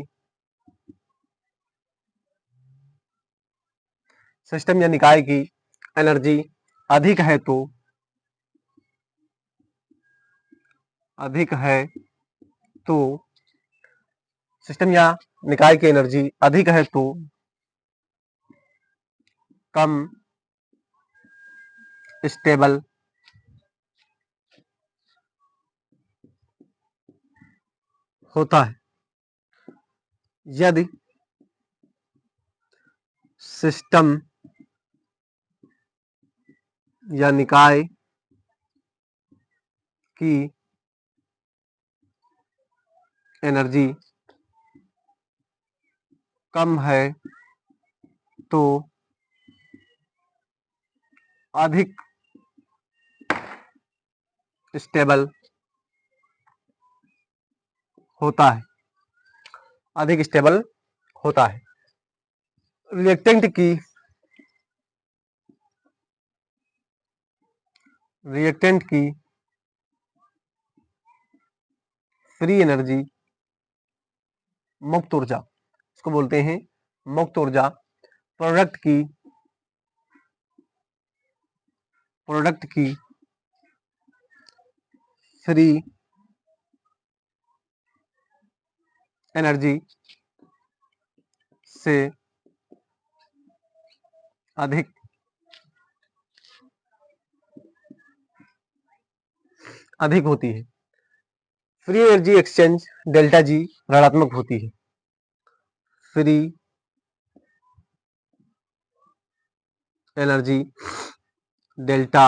अधिक है तो सिस्टम या निकाय की एनर्जी अधिक है तो कम स्टेबल होता है। यदि सिस्टम या निकाय की एनर्जी कम है तो अधिक स्टेबल होता है, रिएक्टेंट की फ्री एनर्जी मुक्त ऊर्जा, इसको बोलते हैं मुक्त ऊर्जा। प्रोडक्ट की फ्री एनर्जी से अधिक होती है। Free energy exchange delta G ऋणात्मक होती है। फ्री एनर्जी डेल्टा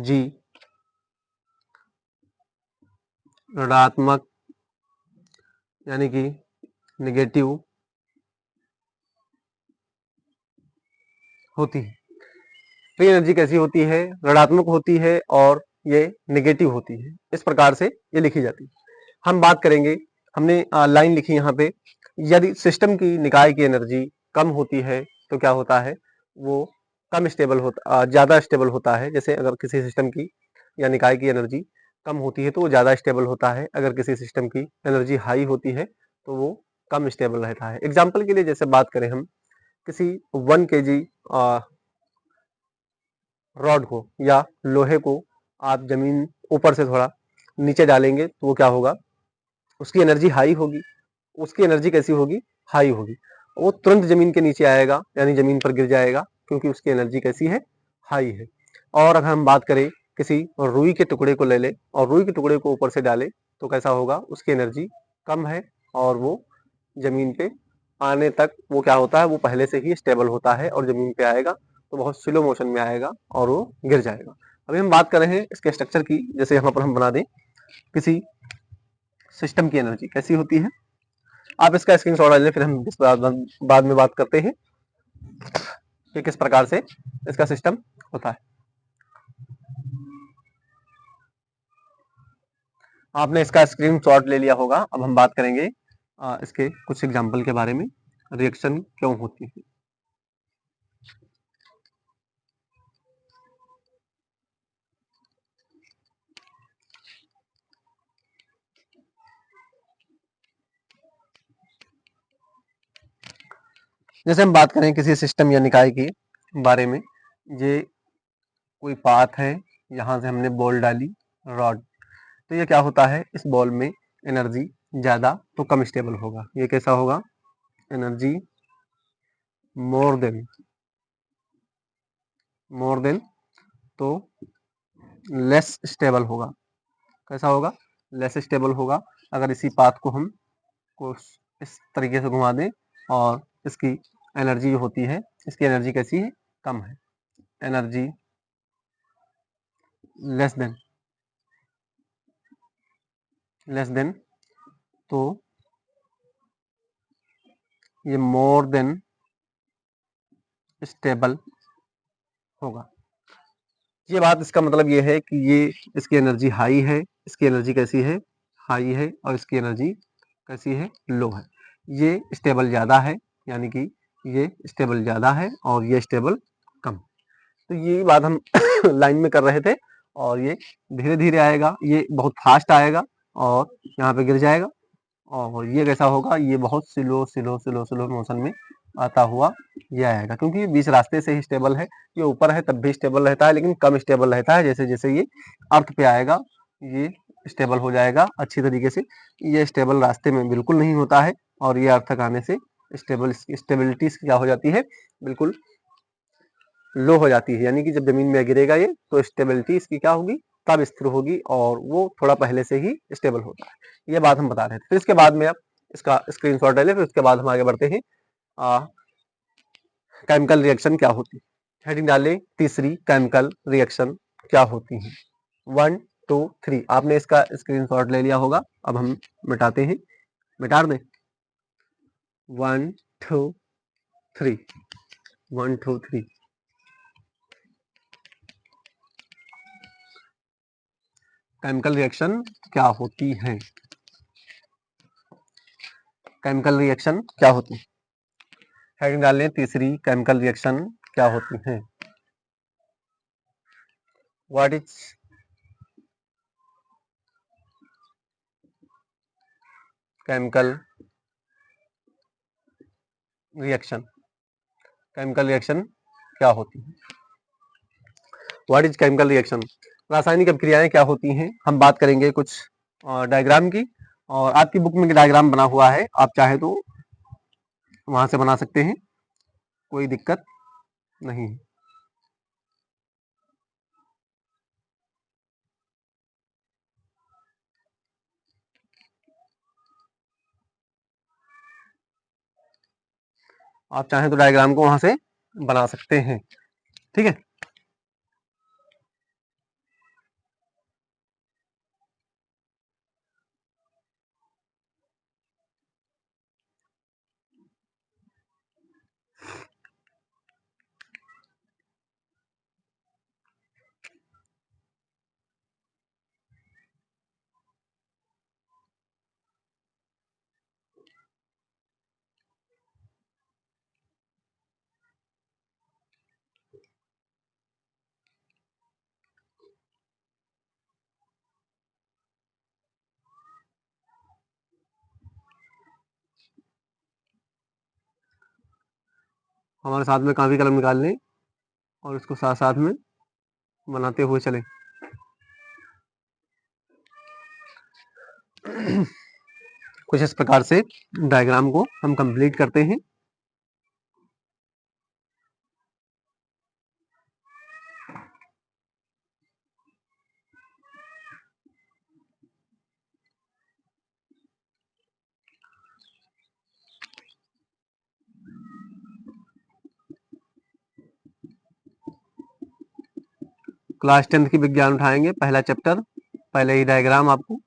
जी ऋणात्मक यानी कि नेगेटिव होती है। फ्री एनर्जी कैसी होती है, ऋणात्मक होती है और ये नेगेटिव होती है। इस प्रकार से ये लिखी जाती है। हम बात करेंगे, हमने लाइन लिखी यहाँ पे, यदि सिस्टम की निकाय की एनर्जी कम होती है तो क्या होता है, वो कम स्टेबल होता, ज्यादा स्टेबल होता है। जैसे अगर किसी सिस्टम की या निकाय की एनर्जी कम होती है तो वो ज्यादा स्टेबल होता है, अगर किसी सिस्टम की एनर्जी हाई होती है तो वो कम स्टेबल रहता है। एग्जाम्पल के लिए जैसे बात करें हम, किसी 1 kg रॉड को या लोहे को आप जमीन ऊपर से थोड़ा नीचे डालेंगे तो वो क्या होगा, उसकी एनर्जी हाई होगी। उसकी एनर्जी कैसी होगी, हाई होगी। वो तुरंत जमीन के नीचे आएगा, यानी जमीन पर गिर जाएगा, क्योंकि उसकी एनर्जी कैसी है, हाई है। और अगर हम बात करें किसी रुई के टुकड़े को ले ले और रुई के टुकड़े को ऊपर से डाले तो कैसा होगा, उसकी एनर्जी कम है और वो जमीन पे आने तक वो क्या होता है, वो पहले से ही स्टेबल होता है और जमीन पे आएगा तो बहुत स्लो मोशन में आएगा और वो गिर जाएगा। अभी हम बात कर रहे हैं इसके स्ट्रक्चर की। जैसे यहाँ पर हम बना दें किसी सिस्टम की एनर्जी कैसी होती है, आप इसका स्क्रीनशॉट ले लें, फिर हम इस बाद में बात करते हैं कि किस प्रकार से इसका सिस्टम होता है। आपने इसका स्क्रीनशॉट ले लिया होगा। अब हम बात करेंगे इसके कुछ एग्जाम्पल के बारे में, रिएक्शन क्यों होती है। जैसे हम बात करें किसी सिस्टम या निकाय के बारे में, ये कोई पाथ है, यहाँ से हमने बॉल डाली, रॉड, तो ये क्या होता है, इस बॉल में एनर्जी ज्यादा तो कम स्टेबल होगा। ये कैसा होगा, एनर्जी मोर देन तो लेस स्टेबल होगा। कैसा होगा, लेस स्टेबल होगा। अगर इसी पाथ को हम कुछ इस तरीके से घुमा दें और इसकी एनर्जी जो होती है, इसकी एनर्जी कैसी है, कम है, एनर्जी लेस देन तो ये मोर देन स्टेबल होगा। ये बात, इसका मतलब ये है कि ये इसकी एनर्जी हाई है, इसकी एनर्जी कैसी है, हाई है, और इसकी एनर्जी कैसी है, लो है। ये स्टेबल ज़्यादा है, यानी कि ये स्टेबल ज़्यादा है और ये स्टेबल कम। तो ये बात हम लाइन में कर रहे थे और ये धीरे धीरे आएगा, ये बहुत फास्ट आएगा और यहाँ पे गिर जाएगा। और ये कैसा होगा, ये बहुत slow slow slow slow motion में आता हुआ ये आएगा, क्योंकि ये बीच रास्ते से ही स्टेबल है। ये ऊपर है तब भी स्टेबल रहता है, लेकिन कम स्टेबल रहता है। जैसे जैसे ये अर्थ पे आएगा ये स्टेबल हो जाएगा अच्छी तरीके से। ये स्टेबल रास्ते में बिल्कुल नहीं होता है और ये अर्थ तक आने से स्टेबिलिटी क्या हो जाती है, बिल्कुल लो हो जाती है। यानी कि जब जमीन में गिरेगा ये तो स्टेबिलिटी इसकी क्या होगी, तब स्थिर होगी और वो थोड़ा पहले से ही स्टेबल होता है। ये बात हम बता रहे थे। फिर इसके बाद में आप इसका स्क्रीनशॉट ले लें, फिर उसके बाद हम आगे बढ़ते हैं। केमिकल रिएक्शन क्या होती है, हेडिंग डालें तीसरी, केमिकल रिएक्शन क्या होती है। 1 2 3 आपने इसका स्क्रीनशॉट ले लिया होगा। अब हम मिटाते हैं, मिटा दें। 1 2 3 1 2 3 केमिकल रिएक्शन क्या होती है, केमिकल रिएक्शन क्या होती है। हेडिंग डाल लें तीसरी, केमिकल रिएक्शन क्या होती है। What is chemical reaction, chemical reaction क्या होती है। व्हाट इज केमिकल रिएक्शन, रासायनिक अभिक्रियाएं क्या होती हैं। हम बात करेंगे कुछ डायग्राम की, और आपकी बुक में डायग्राम बना हुआ है, आप चाहे तो वहां से बना सकते हैं, कोई दिक्कत नहीं है। आप चाहें तो डायग्राम को वहां से बना सकते हैं, ठीक है। हमारे साथ में कापी कलम निकाल लें और इसको साथ साथ में बनाते हुए चले। कुछ इस प्रकार से डायग्राम को हम कंप्लीट करते हैं। क्लास 10th की विज्ञान उठाएंगे, पहला चैप्टर, पहले ही डायग्राम आपको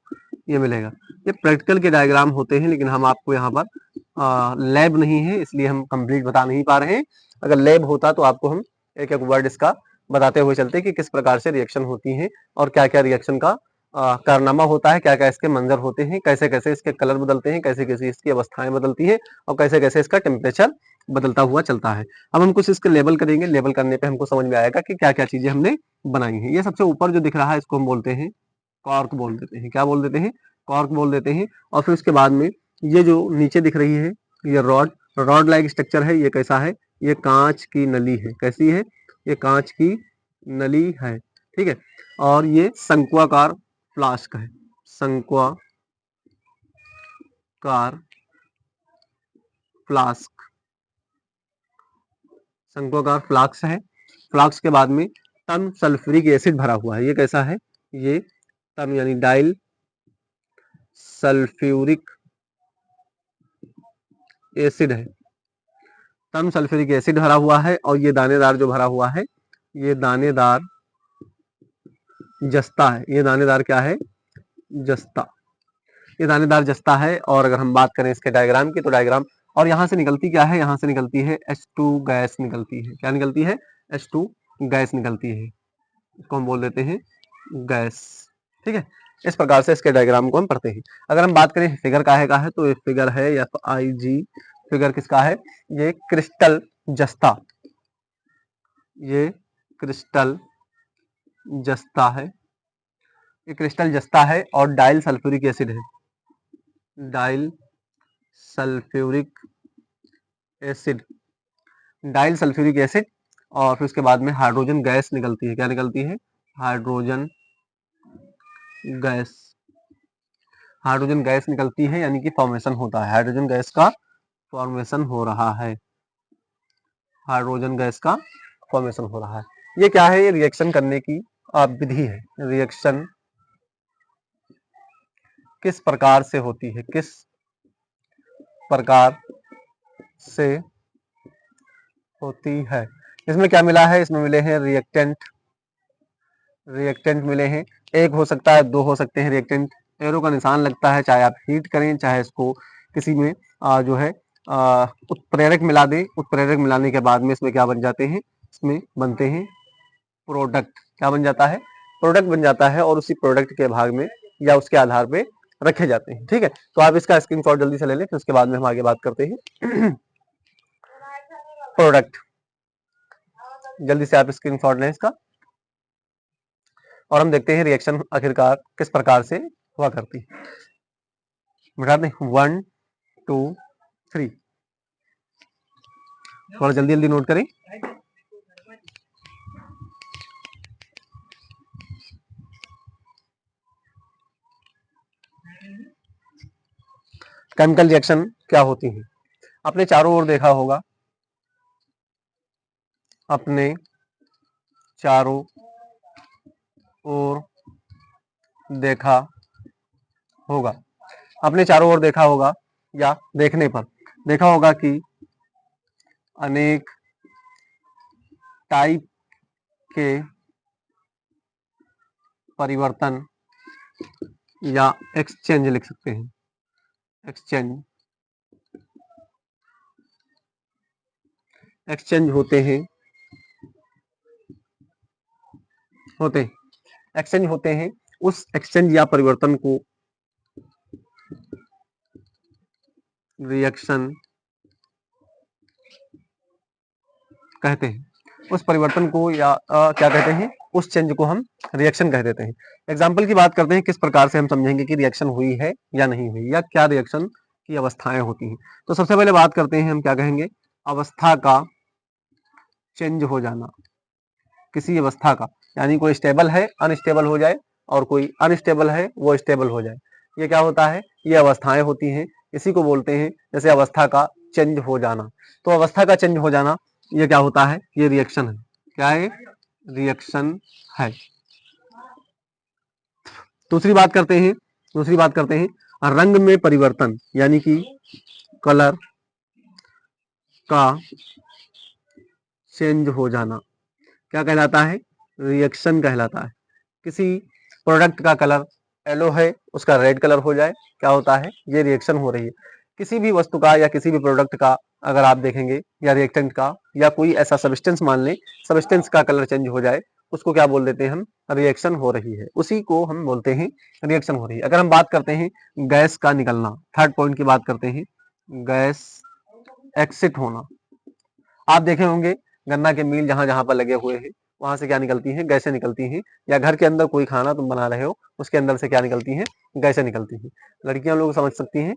ये मिलेगा। ये प्रैक्टिकल के डायग्राम होते हैं, लेकिन हम आपको यहाँ पर लैब नहीं है इसलिए हम कंप्लीट बता नहीं पा रहे हैं। अगर लैब होता तो आपको हम एक एक वर्ड इसका बताते हुए चलते कि किस प्रकार से रिएक्शन होती है और क्या क्या रिएक्शन का कारनामा होता है, क्या क्या इसके मंजर होते हैं, कैसे कैसे इसके कलर बदलते हैं, कैसे कैसे इसकी अवस्थाएं बदलती है और कैसे कैसे इसका टेम्परेचर बदलता हुआ चलता है। अब हम कुछ इसके लेबल करेंगे, लेबल करने पे हमको समझ में आएगा कि क्या क्या चीजें हमने बनाई हैं। ये सबसे ऊपर जो दिख रहा है इसको हम बोलते हैं कॉर्क बोल देते हैं। क्या बोल देते हैं? कॉर्क बोल देते हैं। और फिर उसके बाद में ये जो नीचे दिख रही है ये रॉड लाइक स्ट्रक्चर है। ये कैसा है? ये कांच की नली है। कैसी है? ये कांच की नली है, ठीक है। और ये शंक्वाकार फ्लास्क है, शंक्वाकार फ्लास्क, शंक्वाकार फ्लास्क है। फ्लास्क के बाद में टन सल्फ्यूरिक एसिड भरा हुआ है। ये कैसा है? ये टन यानी डाइल सल्फ्यूरिक एसिड है। टन सल्फ्यूरिक एसिड भरा हुआ है। और ये दानेदार जो भरा हुआ है ये दानेदार जस्ता है। ये दानेदार क्या है? जस्ता। ये दानेदार जस्ता है। और अगर हम बात करें इसके डायग्राम की तो डायग्राम, और यहाँ से निकलती क्या है? यहाँ से निकलती है H2 गैस निकलती है। क्या निकलती है? H2 गैस निकलती है। इसको हम बोल देते हैं गैस, ठीक है। इस प्रकार से इसके डायग्राम को हम पढ़ते हैं। अगर हम बात करें फिगर काहे का है तो ये फिगर है FIG। फिगर किसका है? ये क्रिस्टल जस्ता, ये क्रिस्टल जस्ता है। ये क्रिस्टल जस्ता है और डाइल सल्फ्यूरिक एसिड है, dial sulphuric acid, dial sulphuric acid. और फिर उसके बाद में हाइड्रोजन गैस निकलती है। क्या निकलती है? Hydrogen gas. हाइड्रोजन गैस निकलती है यानी कि फॉर्मेशन होता है। हाइड्रोजन गैस का फॉर्मेशन हो रहा है, हाइड्रोजन गैस का फॉर्मेशन हो रहा है। ये क्या है? ये रिएक्शन करने की विधि है। रिएक्शन किस प्रकार से होती है, किस प्रकार से होती है। इसमें क्या मिला है? इसमें मिले हैं रिएक्टेंट, रिएक्टेंट मिले हैं। एक हो सकता है, दो हो सकते हैं रिएक्टेंट। एरो का निशान लगता है, चाहे आप हीट करें चाहे इसको किसी में जो है उत्प्रेरक मिला दें। उत्प्रेरक मिलाने के बाद में इसमें क्या बन जाते हैं? इसमें बनते हैं प्रोडक्ट। क्या बन जाता है? प्रोडक्ट बन जाता है। और उसी प्रोडक्ट के भाग में या उसके आधार पे रखे जाते हैं, ठीक है। तो आप इसका स्क्रीनशॉट जल्दी से ले लें, फिर उसके बाद में हम आगे बात करते हैं। प्रोडक्ट, जल्दी से आप स्क्रीनशॉट लें इसका और हम देखते हैं रिएक्शन आखिरकार किस प्रकार से हुआ करती है। बता दें 1 2 3, थोड़ा जल्दी जल्दी नोट करें। केमिकल रिएक्शन क्या होती है? आपने चारों ओर देखा होगा, अपने चारों ओर देखा होगा, अपने चारों ओर देखा होगा या देखने पर देखा होगा कि अनेक टाइप के परिवर्तन या एक्सचेंज लिख सकते हैं, एक्सचेंज, एक्सचेंज होते हैं, एक्सचेंज होते हैं। उस एक्सचेंज या परिवर्तन को रिएक्शन कहते हैं। उस परिवर्तन को या क्या कहते हैं? उस चेंज को हम रिएक्शन कह देते हैं। एग्जाम्पल की बात करते हैं, किस प्रकार से हम समझेंगे कि रिएक्शन हुई है या नहीं हुई, या क्या रिएक्शन की अवस्थाएं होती हैं। तो सबसे पहले बात करते हैं हम क्या कहेंगे? अवस्था का चेंज हो जाना, किसी अवस्था का। यानी कोई स्टेबल है अनस्टेबल हो जाए और कोई अनस्टेबल है वो स्टेबल हो जाए। ये क्या होता है, ये अवस्थाएं होती हैं, इसी को बोलते हैं जैसे अवस्था का चेंज हो जाना। तो अवस्था का चेंज हो जाना ये क्या होता है, ये रिएक्शन है। क्या है, रिएक्शन है। दूसरी बात करते हैं रंग में परिवर्तन, यानी कि कलर का चेंज हो जाना क्या कहलाता है, रिएक्शन कहलाता है। किसी प्रोडक्ट का कलर येलो है, उसका रेड कलर हो जाए, क्या होता है, ये रिएक्शन हो रही है। किसी भी वस्तु का या किसी भी प्रोडक्ट का अगर आप देखेंगे या रिएक्टेंट का या कोई ऐसा सब्सटेंस मान लें, सब्सटेंस का कलर चेंज हो जाए, उसको क्या बोल देते हैं हम, रिएक्शन हो रही है, उसी को हम बोलते हैं रिएक्शन हो रही है। अगर हम बात करते हैं गैस का निकलना, थर्ड पॉइंट की बात करते हैं, गैस एक्सिट होना। आप देखे होंगे गन्ना के मील जहां जहां पर लगे हुए हैं वहां से क्या निकलती हैं, गैसें निकलती हैं। या घर के अंदर कोई खाना तुम बना रहे हो, उसके अंदर से क्या निकलती हैं, गैसें निकलती हैं। लड़कियां लोग समझ सकती हैं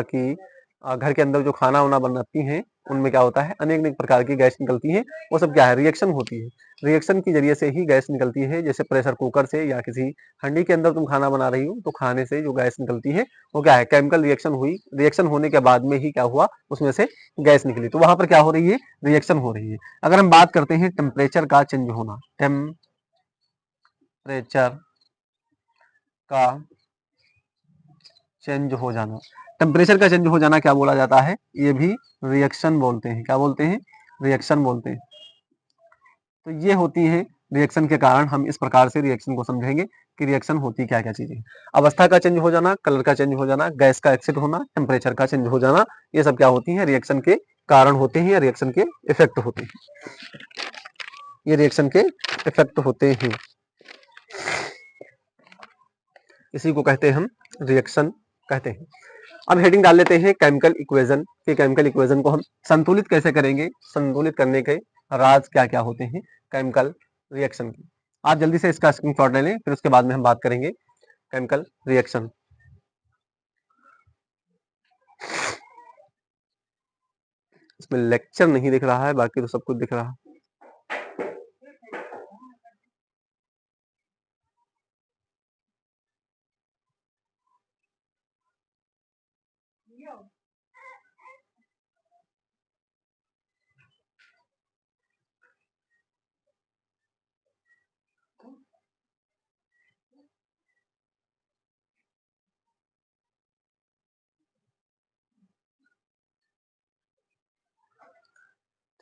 कि घर के अंदर जो खाना वाना बनाती हैं उनमें क्या होता है, अनेक अनेक प्रकार की गैस निकलती है। वो सब क्या है, रिएक्शन होती है। रिएक्शन के जरिए से ही गैस निकलती है। जैसे प्रेशर कुकर से या किसी हंडी के अंदर तुम खाना बना रही हो तो खाने से जो गैस निकलती है वो क्या है, केमिकल रिएक्शन हुई। रिएक्शन होने के बाद में ही क्या हुआ, उसमें से गैस निकली, तो वहां पर क्या हो रही है, रिएक्शन हो रही है। अगर हम बात करते हैं टेम्परेचर का चेंज होना, टेम्परेचर का चेंज हो जाना, टेम्परेचर का चेंज हो जाना क्या बोला जाता है, ये भी रिएक्शन बोलते हैं। क्या बोलते हैं, रिएक्शन बोलते हैं। तो ये होती है रिएक्शन के कारण। हम इस प्रकार से रिएक्शन को समझेंगे कि रिएक्शन होती क्या क्या चीजें, अवस्था का चेंज हो जाना, कलर का चेंज हो जाना, गैस का एक्सिट होना, टेम्परेचर का चेंज हो जाना, ये सब क्या होती है, रिएक्शन के कारण होते हैं या रिएक्शन के इफेक्ट होते हैं। ये रिएक्शन के इफेक्ट होते हैं, इसी को कहते हैं हम रिएक्शन कहते हैं। अब हेडिंग डाल लेते हैं केमिकल इक्वेशन कि केमिकल इक्वेशन को हम संतुलित कैसे करेंगे, संतुलित करने के राज क्या क्या होते हैं केमिकल रिएक्शन की। आप जल्दी से इसका स्क्रीनशॉट ले लें, फिर उसके बाद में हम बात करेंगे केमिकल रिएक्शन। इसमें लेक्चर नहीं दिख रहा है, बाकी तो सब कुछ दिख रहा है।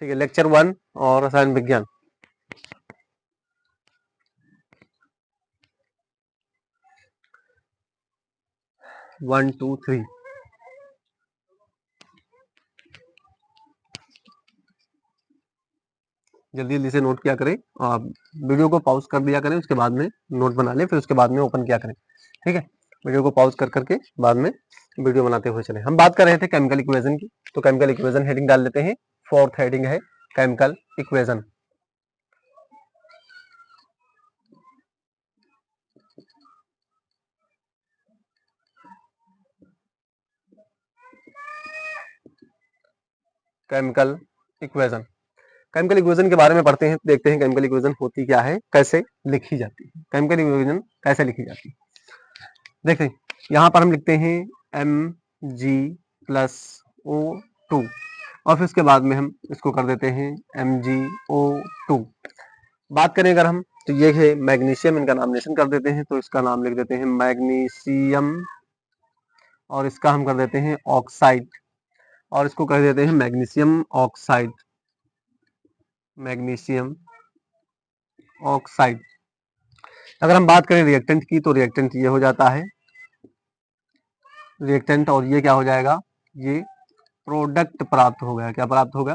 ठीक है, लेक्चर 1 और रसायन विज्ञान। वन टू थ्री, जल्दी जल्दी से नोट किया करें। आप वीडियो को पॉज कर दिया करें, उसके बाद में नोट बना लें, फिर उसके बाद में ओपन किया करें। ठीक है, वीडियो को पॉज कर करके बाद में वीडियो बनाते हुए चले। हम बात कर रहे थे केमिकल इक्वेशन की, तो केमिकल इक्वेशन हेडिंग डाल लेते हैं। फोर्थ हेडिंग है chemical equation. Chemical equation, chemical equation के बारे में पढ़ते हैं, देखते हैं केमिकल इक्वेशन होती क्या है, कैसे लिखी जाती है, केमिकल इक्वेशन कैसे लिखी जाती है। देखते हैं, यहाँ पर हम लिखते हैं Mg+O2 और फिर उसके बाद में हम इसको कर देते हैं MgO2। बात करें अगर हम, तो ये है मैग्नीशियम, इनका नामिनेशन कर देते हैं, तो इसका नाम लिख देते हैं मैग्नीशियम और इसका हम कर देते हैं ऑक्साइड और इसको कह देते हैं मैग्नीशियम ऑक्साइड, मैग्नीशियम ऑक्साइड। अगर हम बात करें रिएक्टेंट की, तो रिएक्टेंट ये हो जाता है रिएक्टेंट, और ये क्या हो जाएगा, ये प्रोडक्ट प्राप्त हो गया। क्या प्राप्त होगा,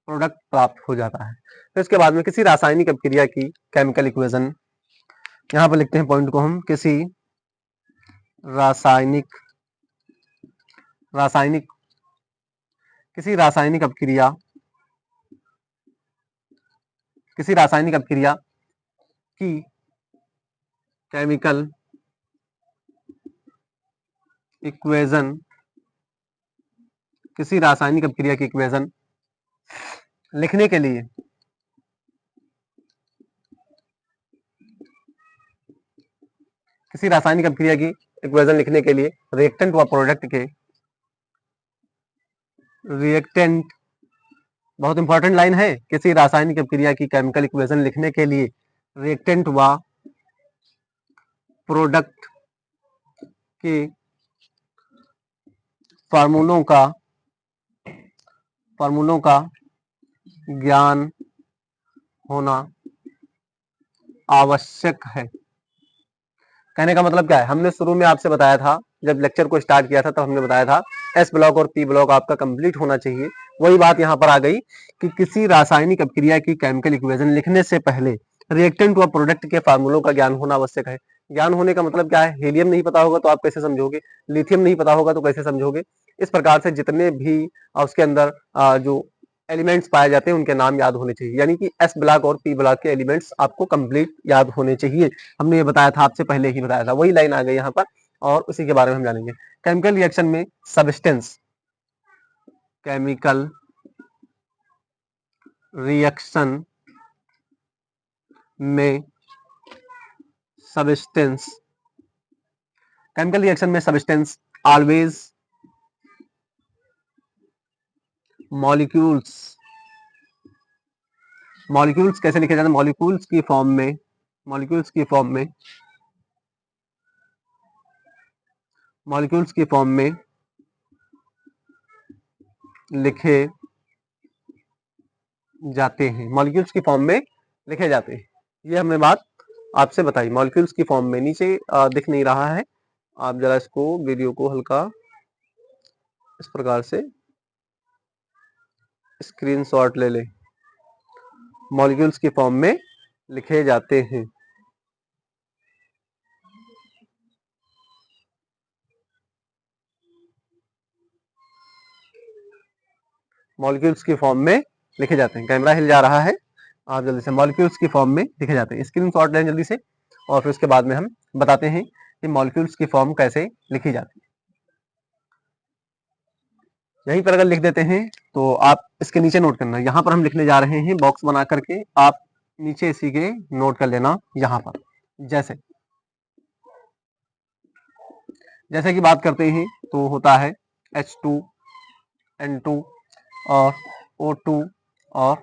प्रोडक्ट प्राप्त हो जाता है। फिर इसके बाद में किसी रासायनिक अभिक्रिया की केमिकल इक्वेशन, यहाँ पर लिखते हैं पॉइंट को हम, किसी रासायनिक रासायनिक किसी रासायनिक अभिक्रिया किसी रासायनिक अभिक्रिया की केमिकल इक्वेशन, किसी रासायनिक अभिक्रिया की इक्वेशन लिखने के लिए किसी रासायनिक अभिक्रिया की इक्वेशन लिखने के लिए रिएक्टेंट व प्रोडक्ट के रिएक्टेंट, बहुत इंपॉर्टेंट लाइन है, किसी रासायनिक अभिक्रिया की केमिकल इक्वेशन लिखने के लिए रिएक्टेंट व प्रोडक्ट के फार्मूलों का ज्ञान होना आवश्यक है। कहने का मतलब क्या है, हमने शुरू में आपसे बताया था, जब लेक्चर को स्टार्ट किया था तब हमने बताया था एस ब्लॉक और पी ब्लॉक आपका कंप्लीट होना चाहिए। वही बात यहाँ पर आ गई कि किसी रासायनिक अभिक्रिया की केमिकल इक्वेशन लिखने से पहले रिएक्टेंट व प्रोडक्ट के फार्मूलों का ज्ञान होना आवश्यक है। ज्ञान होने का मतलब क्या है, हीलियम नहीं पता होगा तो आप कैसे समझोगे, लिथियम नहीं पता होगा तो कैसे समझोगे। इस प्रकार से जितने भी उसके अंदर जो एलिमेंट्स पाए जाते हैं उनके नाम याद होने चाहिए, यानी कि एस ब्लॉक और पी ब्लॉक के एलिमेंट्स आपको कंप्लीट याद होने चाहिए। हमने ये बताया था, आपसे पहले ही बताया था, वही लाइन आ गई यहाँ पर और उसी के बारे में हम जानेंगे। केमिकल रिएक्शन में सब्सटेंस, केमिकल रिएक्शन में सब्सटेंस, केमिकल रिएक्शन में सब्सटेंस ऑलवेज मॉलिक्यूल्स, मॉलिक्यूल्स कैसे लिखे जाते हैं, मॉलिक्यूल्स की फॉर्म में, मॉलिक्यूल्स की फॉर्म में, मॉलिक्यूल्स की फॉर्म में लिखे जाते हैं, मॉलिक्यूल्स की फॉर्म में लिखे जाते हैं। ये हमने बात आपसे बताई, मॉलिक्यूल्स की फॉर्म में। नीचे दिख नहीं रहा है, आप जरा इसको वीडियो को हल्का इस प्रकार से स्क्रीनशॉट ले ले, मॉलिक्यूल्स की फॉर्म में लिखे जाते हैं। मॉलिक्यूल्स की फॉर्म में लिखे जाते हैं। कैमरा हिल जा रहा है, आप जल्दी से, मॉलिक्यूल्स की फॉर्म में लिखे जाते हैं। स्क्रीनशॉट लें जल्दी से और फिर उसके बाद में हम बताते हैं कि मॉलिक्यूल्स की फॉर्म कैसे लिखी जाती है। यहीं पर अगर लिख देते हैं तो आप इसके नीचे नोट करना, यहाँ पर हम लिखने जा रहे हैं बॉक्स बना करके, आप नीचे इसी के नोट कर लेना यहाँ पर। जैसे जैसे कि बात करते हैं तो होता है H2, N2 और O2 और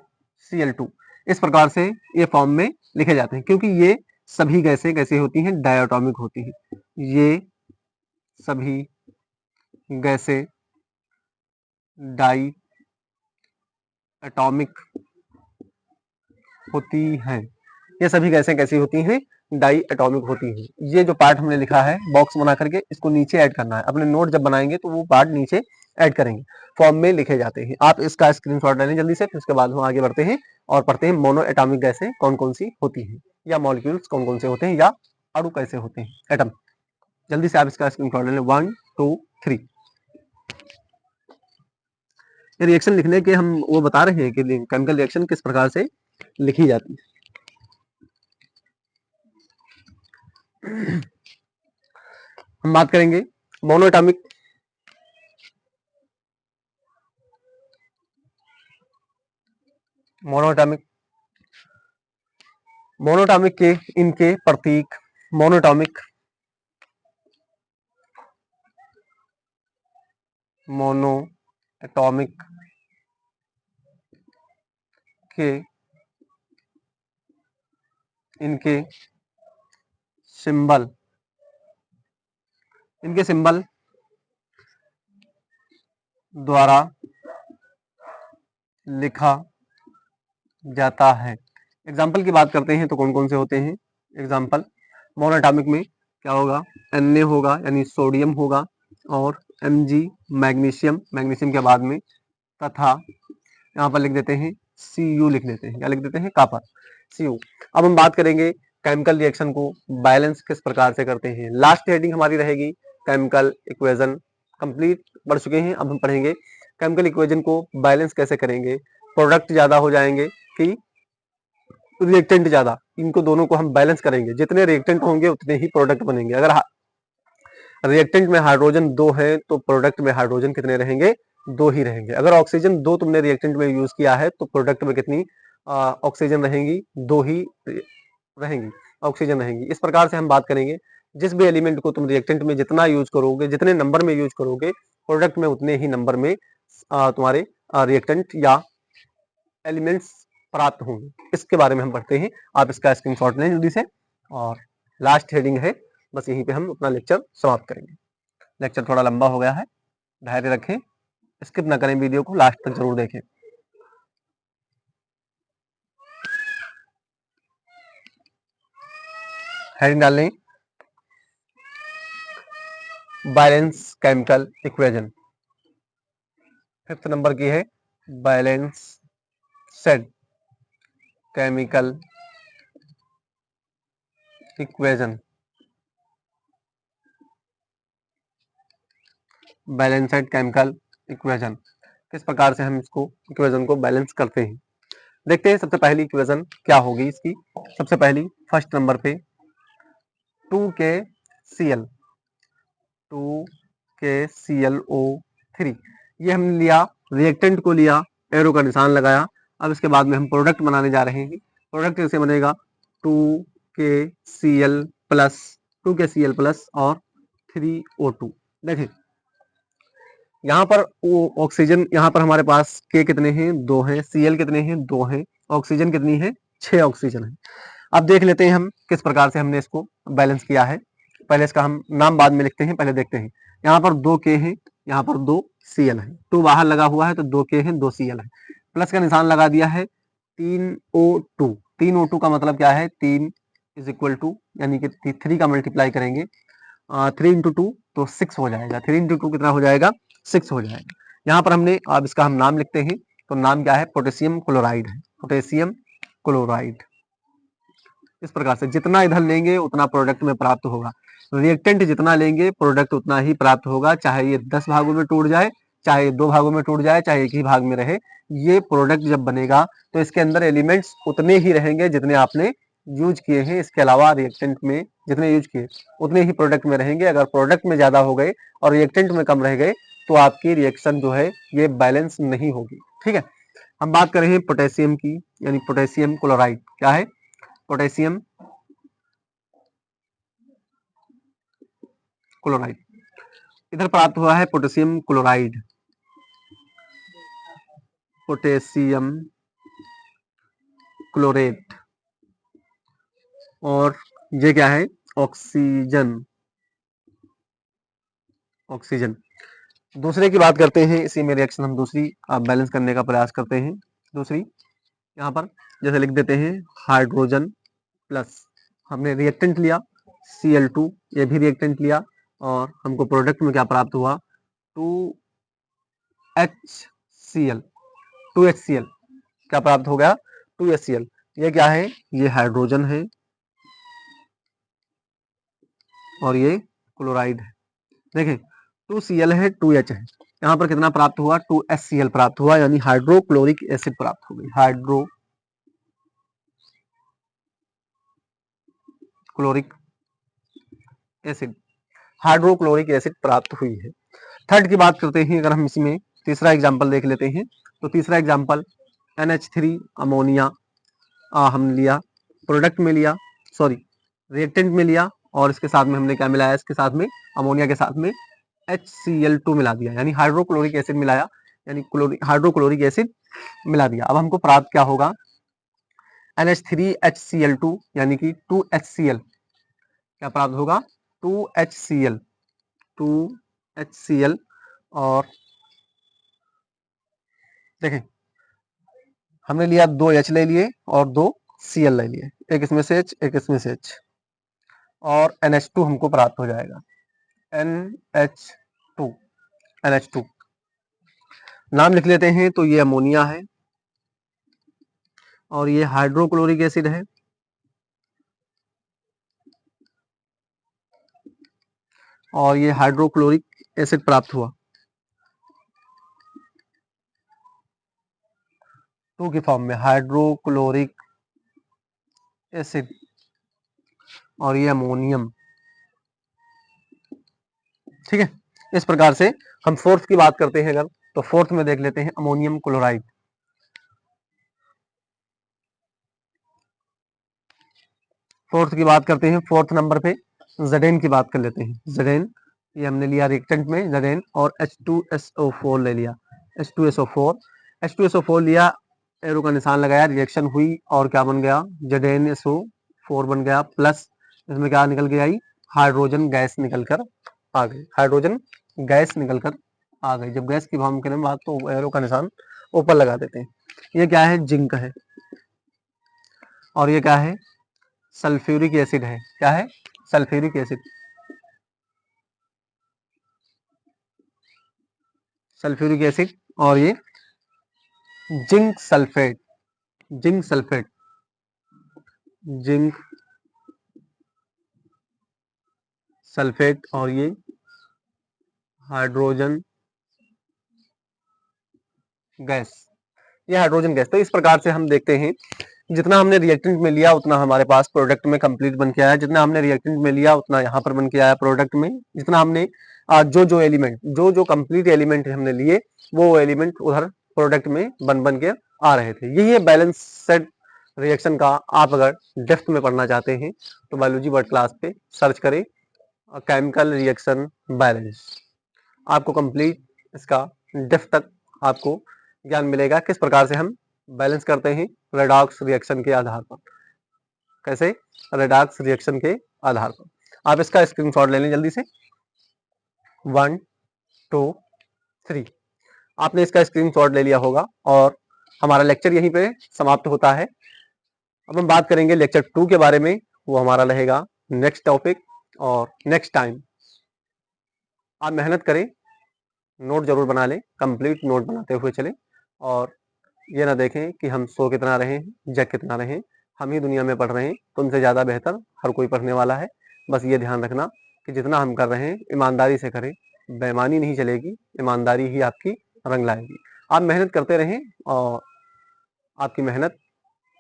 Cl2, इस प्रकार से ये फॉर्म में लिखे जाते हैं, क्योंकि ये सभी गैसें कैसे होती हैं, डायटोमिक होती हैं। ये सभी गैसें डाई एटॉमिक होती हैं। ये सभी गैसें कैसी होती हैं, डाई एटॉमिक होती हैं। ये जो पार्ट हमने लिखा है बॉक्स बना करके, इसको नीचे ऐड करना है। अपने नोट जब बनाएंगे तो वो पार्ट नीचे ऐड करेंगे, फॉर्म में लिखे जाते हैं। आप इसका स्क्रीनशॉट ले लें जल्दी से, फिर उसके बाद हम आगे बढ़ते हैं और पढ़ते हैं मोनो एटॉमिक गैसें कौन कौन सी होती हैं, या मॉलिक्यूल्स कौन कौन से होते हैं, या अणु कैसे होते हैं, एटम। जल्दी से आप इसका स्क्रीनशॉट ले लें। 1 2 3। ये रिएक्शन लिखने के हम वो बता रहे हैं कि केमिकल रिएक्शन किस प्रकार से लिखी जाती है। हम बात करेंगे मोनोएटॉमिक, मोनोएटॉमिक, मोनोएटॉमिक के इनके प्रतीक, मोनोएटॉमिक, मोनोएटॉमिक के इनके सिंबल, इनके सिंबल द्वारा लिखा जाता है। एग्जाम्पल की बात करते हैं तो कौन कौन से होते हैं एग्जाम्पल। मोनोएटॉमिक में क्या होगा, Na होगा यानी सोडियम होगा, और Mg मैग्नीशियम, मैग्नीशियम के बाद में तथा यहाँ पर लिख देते हैं Cu, लिख देते हैं, क्या लिख देते हैं, कॉपर, Cu। अब हम बात करेंगे केमिकल रिएक्शन को बैलेंस किस प्रकार से करते हैं। लास्ट हेडिंग हमारी रहेगी केमिकल इक्वेशन, कंप्लीट पढ़ चुके हैं। अब हम पढ़ेंगे केमिकल इक्वेशन को बैलेंस कैसे करेंगे, प्रोडक्ट ज्यादा हो जाएंगे कि रिएक्टेंट ज्यादा, इनको दोनों को हम बैलेंस करेंगे। जितने रिएक्टेंट होंगे उतने ही प्रोडक्ट बनेंगे। अगर रिएक्टेंट में हाइड्रोजन 2 है तो प्रोडक्ट में हाइड्रोजन कितने रहेंगे, 2 ही रहेंगे। अगर ऑक्सीजन 2 तुमने रिएक्टेंट में यूज किया है तो प्रोडक्ट में कितनी ऑक्सीजन रहेंगी, 2 ही रहेंगी, ऑक्सीजन रहेंगी। इस प्रकार से हम बात करेंगे जिस भी एलिमेंट को तुम रिएक्टेंट में जितना यूज करोगे, जितने नंबर में यूज करोगे, प्रोडक्ट में उतने ही नंबर में तुम्हारे रिएक्टेंट या एलिमेंट्स प्राप्त होंगे। इसके बारे में हम पढ़ते हैं। आप इसका स्क्रीनशॉट लें जल्दी से। और लास्ट हेडिंग है, बस यहीं पे हम अपना लेक्चर समाप्त करेंगे। लेक्चर थोड़ा लंबा हो गया है, धैर्य रखें, स्किप ना करें, वीडियो को लास्ट तक जरूर देखें। हेडिंग डाल लें, balance chemical equation. Fifth number की है balance said chemical equation. Balanced chemical equation, किस प्रकार से हम इसको इक्वेशन को बैलेंस करते हैं देखते हैं। सबसे पहली इक्वेशन क्या होगी इसकी। सबसे पहली फर्स्ट नंबर पे 2KCl 2KClO3, ये हमने लिया, रिएक्टेंट को लिया, एरो का निशान लगाया। अब इसके बाद में हम प्रोडक्ट बनाने जा रहे हैं। प्रोडक्ट कैसे बनेगा, 2KCl प्लस और 3O2। देखें यहाँ पर ऑक्सीजन, यहाँ पर हमारे पास के कितने हैं, 2 हैं, Cl कितने हैं, 2 हैं, ऑक्सीजन कितनी है, 6 ऑक्सीजन है। अब देख लेते हैं हम किस प्रकार से हमने इसको बैलेंस किया है। पहले इसका हम नाम बाद में लिखते हैं, पहले देखते हैं। यहाँ पर 2 के हैं, यहाँ पर 2 Cl है, 2 बाहर लगा हुआ है तो 2 के हैं, 2 Cl है, प्लस का निशान लगा दिया है। 3O2, 3O2 का मतलब क्या है, 3 इज इक्वल टू, यानी कि 3 का मल्टीप्लाई करेंगे 3 इंटू 2 तो 6 हो जाएगा। 3 इंटू 2 कितना हो जाएगा, 6 हो जाएगा। यहाँ पर हमने, अब इसका हम नाम लिखते हैं, तो नाम क्या है, पोटेशियम क्लोराइड है, पोटेशियम क्लोराइड। इस प्रकार से जितना इधर लेंगे उतना प्रोडक्ट में प्राप्त होगा। रिएक्टेंट जितना लेंगे प्रोडक्ट उतना ही प्राप्त होगा, चाहे ये 10 भागों में टूट जाए, चाहे 2 भागों में टूट जाए, चाहे एक ही भाग में रहे। ये प्रोडक्ट जब बनेगा तो इसके अंदर एलिमेंट्स उतने ही रहेंगे जितने आपने यूज किए हैं। इसके अलावा रिएक्टेंट में जितने यूज किए उतने ही प्रोडक्ट में रहेंगे। अगर प्रोडक्ट में ज्यादा हो गए और रिएक्टेंट में कम रह गए तो आपकी रिएक्शन जो है ये बैलेंस नहीं होगी। ठीक है, हम बात कर रहे हैं पोटेशियम की, यानी पोटेशियम क्लोराइड क्या है, पोटेशियम क्लोराइड। इधर प्राप्त हुआ है पोटेशियम क्लोराइड, पोटेशियम क्लोरेट, और ये क्या है, ऑक्सीजन, ऑक्सीजन। दूसरे की बात करते हैं, इसी में रिएक्शन हम दूसरी बैलेंस करने का प्रयास करते हैं। दूसरी यहाँ पर जैसे लिख देते हैं हाइड्रोजन प्लस, हमने रिएक्टेंट लिया Cl2, ये भी रिएक्टेंट लिया और हमको प्रोडक्ट में क्या प्राप्त हुआ, 2HCl, 2HCl क्या प्राप्त हो गया, 2HCl। ये क्या है, ये हाइड्रोजन है और ये क्लोराइड है। देखें 2Cl है, 2H है, यहाँ पर कितना प्राप्त हुआ, 2HCl प्राप्त हुआ, यानी हाइड्रोक्लोरिक एसिड प्राप्त हो गई, हाइड्रोक्लोरिक एसिड, हाइड्रोक्लोरिक एसिड प्राप्त हुई है। थर्ड की बात करते हैं, अगर हम इसमें तीसरा एग्जाम्पल देख लेते हैं, तो तीसरा एग्जाम्पल NH3 अमोनिया हमने लिया, प्रोडक्ट में लिया, सॉरी रिएक्टेंट में लिया, और इसके साथ में हमने क्या मिलाया, इसके साथ में अमोनिया के साथ में HCl2 मिला दिया, यानी हाइड्रोक्लोरिक एसिड मिलाया, यानी हाइड्रोक्लोरिक एसिड मिला दिया। अब हमको प्राप्त क्या होगा, NH3HCl2 यानी कि 2HCl क्या प्राप्त होगा, 2HCl, 2HCl। और देखें हमने लिया 2 H ले लिए और 2 Cl ले लिए, एक इसमें से H, एक इसमें से H, और NH2 हमको प्राप्त हो जाएगा, NH2, NH2 नाम लिख लेते हैं। तो ये अमोनिया है और ये हाइड्रोक्लोरिक एसिड है, और ये हाइड्रोक्लोरिक एसिड प्राप्त हुआ 2 की फॉर्म में, हाइड्रोक्लोरिक एसिड, और ये अमोनियम। ठीक है, इस प्रकार से हम फोर्थ की बात करते हैं अगर, तो फोर्थ में देख लेते हैं अमोनियम क्लोराइड। फोर्थ की बात करते हैं, फोर्थ नंबर पे Zn की बात कर लेते हैं। Zn ये हमने लिया रिएक्टेंट में Zn और H2SO4 ले लिया। H2SO4 लिया, एरो का निशान लगाया, रिएक्शन हुई और क्या बन गया, ZnSO4 बन गया, प्लस इसमें क्या निकल के आई, हाइड्रोजन गैस निकल कर आ गई। हाइड्रोजन गैस निकल कर आ गई। जब गैस की हम करें बात तो एरो का निशान ऊपर लगा देते हैं। ये क्या है, जिंक है, और ये क्या है, सल्फ्यूरिक एसिड है। क्या है, सल्फ्यूरिक एसिड। सल्फ्यूरिक एसिड और ये zinc sulphate. Zinc sulphate, zinc sulphate और ये हाइड्रोजन गैस। ये हाइड्रोजन गैस। तो इस प्रकार से हम देखते हैं जितना हमने रिएक्टेंट में लिया उतना हमारे पास प्रोडक्ट में कंप्लीट बन के आया। जितना हमने रिएक्टेंट में लिया उतना यहाँ पर बन के आया प्रोडक्ट में। जितना हमने जो एलिमेंट जो कंप्लीट एलिमेंट हमने लिए वो एलिमेंट उधर प्रोडक्ट में बन के आ रहे थे। यही है बैलेंस सेट रिएक्शन का। आप अगर डेप्थ में पढ़ना चाहते हैं तो बायोलॉजी वर्ड क्लास पे सर्च करें केमिकल रिएक्शन बैलेंस। आपको कंप्लीट इसका डेप्थ तक आपको ज्ञान मिलेगा किस प्रकार से हम बैलेंस करते हैं रेडॉक्स रिएक्शन के आधार पर। कैसे, रेडॉक्स रिएक्शन के आधार पर। आप इसका स्क्रीनशॉट ले लें जल्दी से। 1 2 3 आपने इसका स्क्रीनशॉट ले लिया होगा और हमारा लेक्चर यहीं पे समाप्त होता है। अब हम बात करेंगे लेक्चर 2 के बारे में। वो हमारा रहेगा नेक्स्ट टॉपिक और नेक्स्ट टाइम। आप मेहनत करें, नोट जरूर बना लें, कंप्लीट नोट बनाते हुए चलें और ये ना देखें कि हम सो कितना रहे हैं, जग कितना रहे हैं। हम ही दुनिया में पढ़ रहे हैं, तुमसे ज़्यादा बेहतर हर कोई पढ़ने वाला है। बस ये ध्यान रखना कि जितना हम कर रहे हैं ईमानदारी से करें, बेईमानी नहीं चलेगी, ईमानदारी ही आपकी रंग लाएगी। आप मेहनत करते रहें और आपकी मेहनत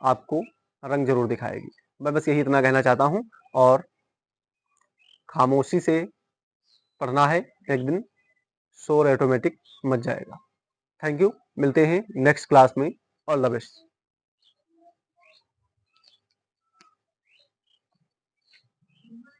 आपको रंग जरूर दिखाएगी। मैं बस यही इतना कहना चाहता हूँ और खामोशी से पढ़ना है, एक दिन शोर ऑटोमेटिक मच जाएगा। थैंक यू, मिलते हैं नेक्स्ट क्लास में। All the best.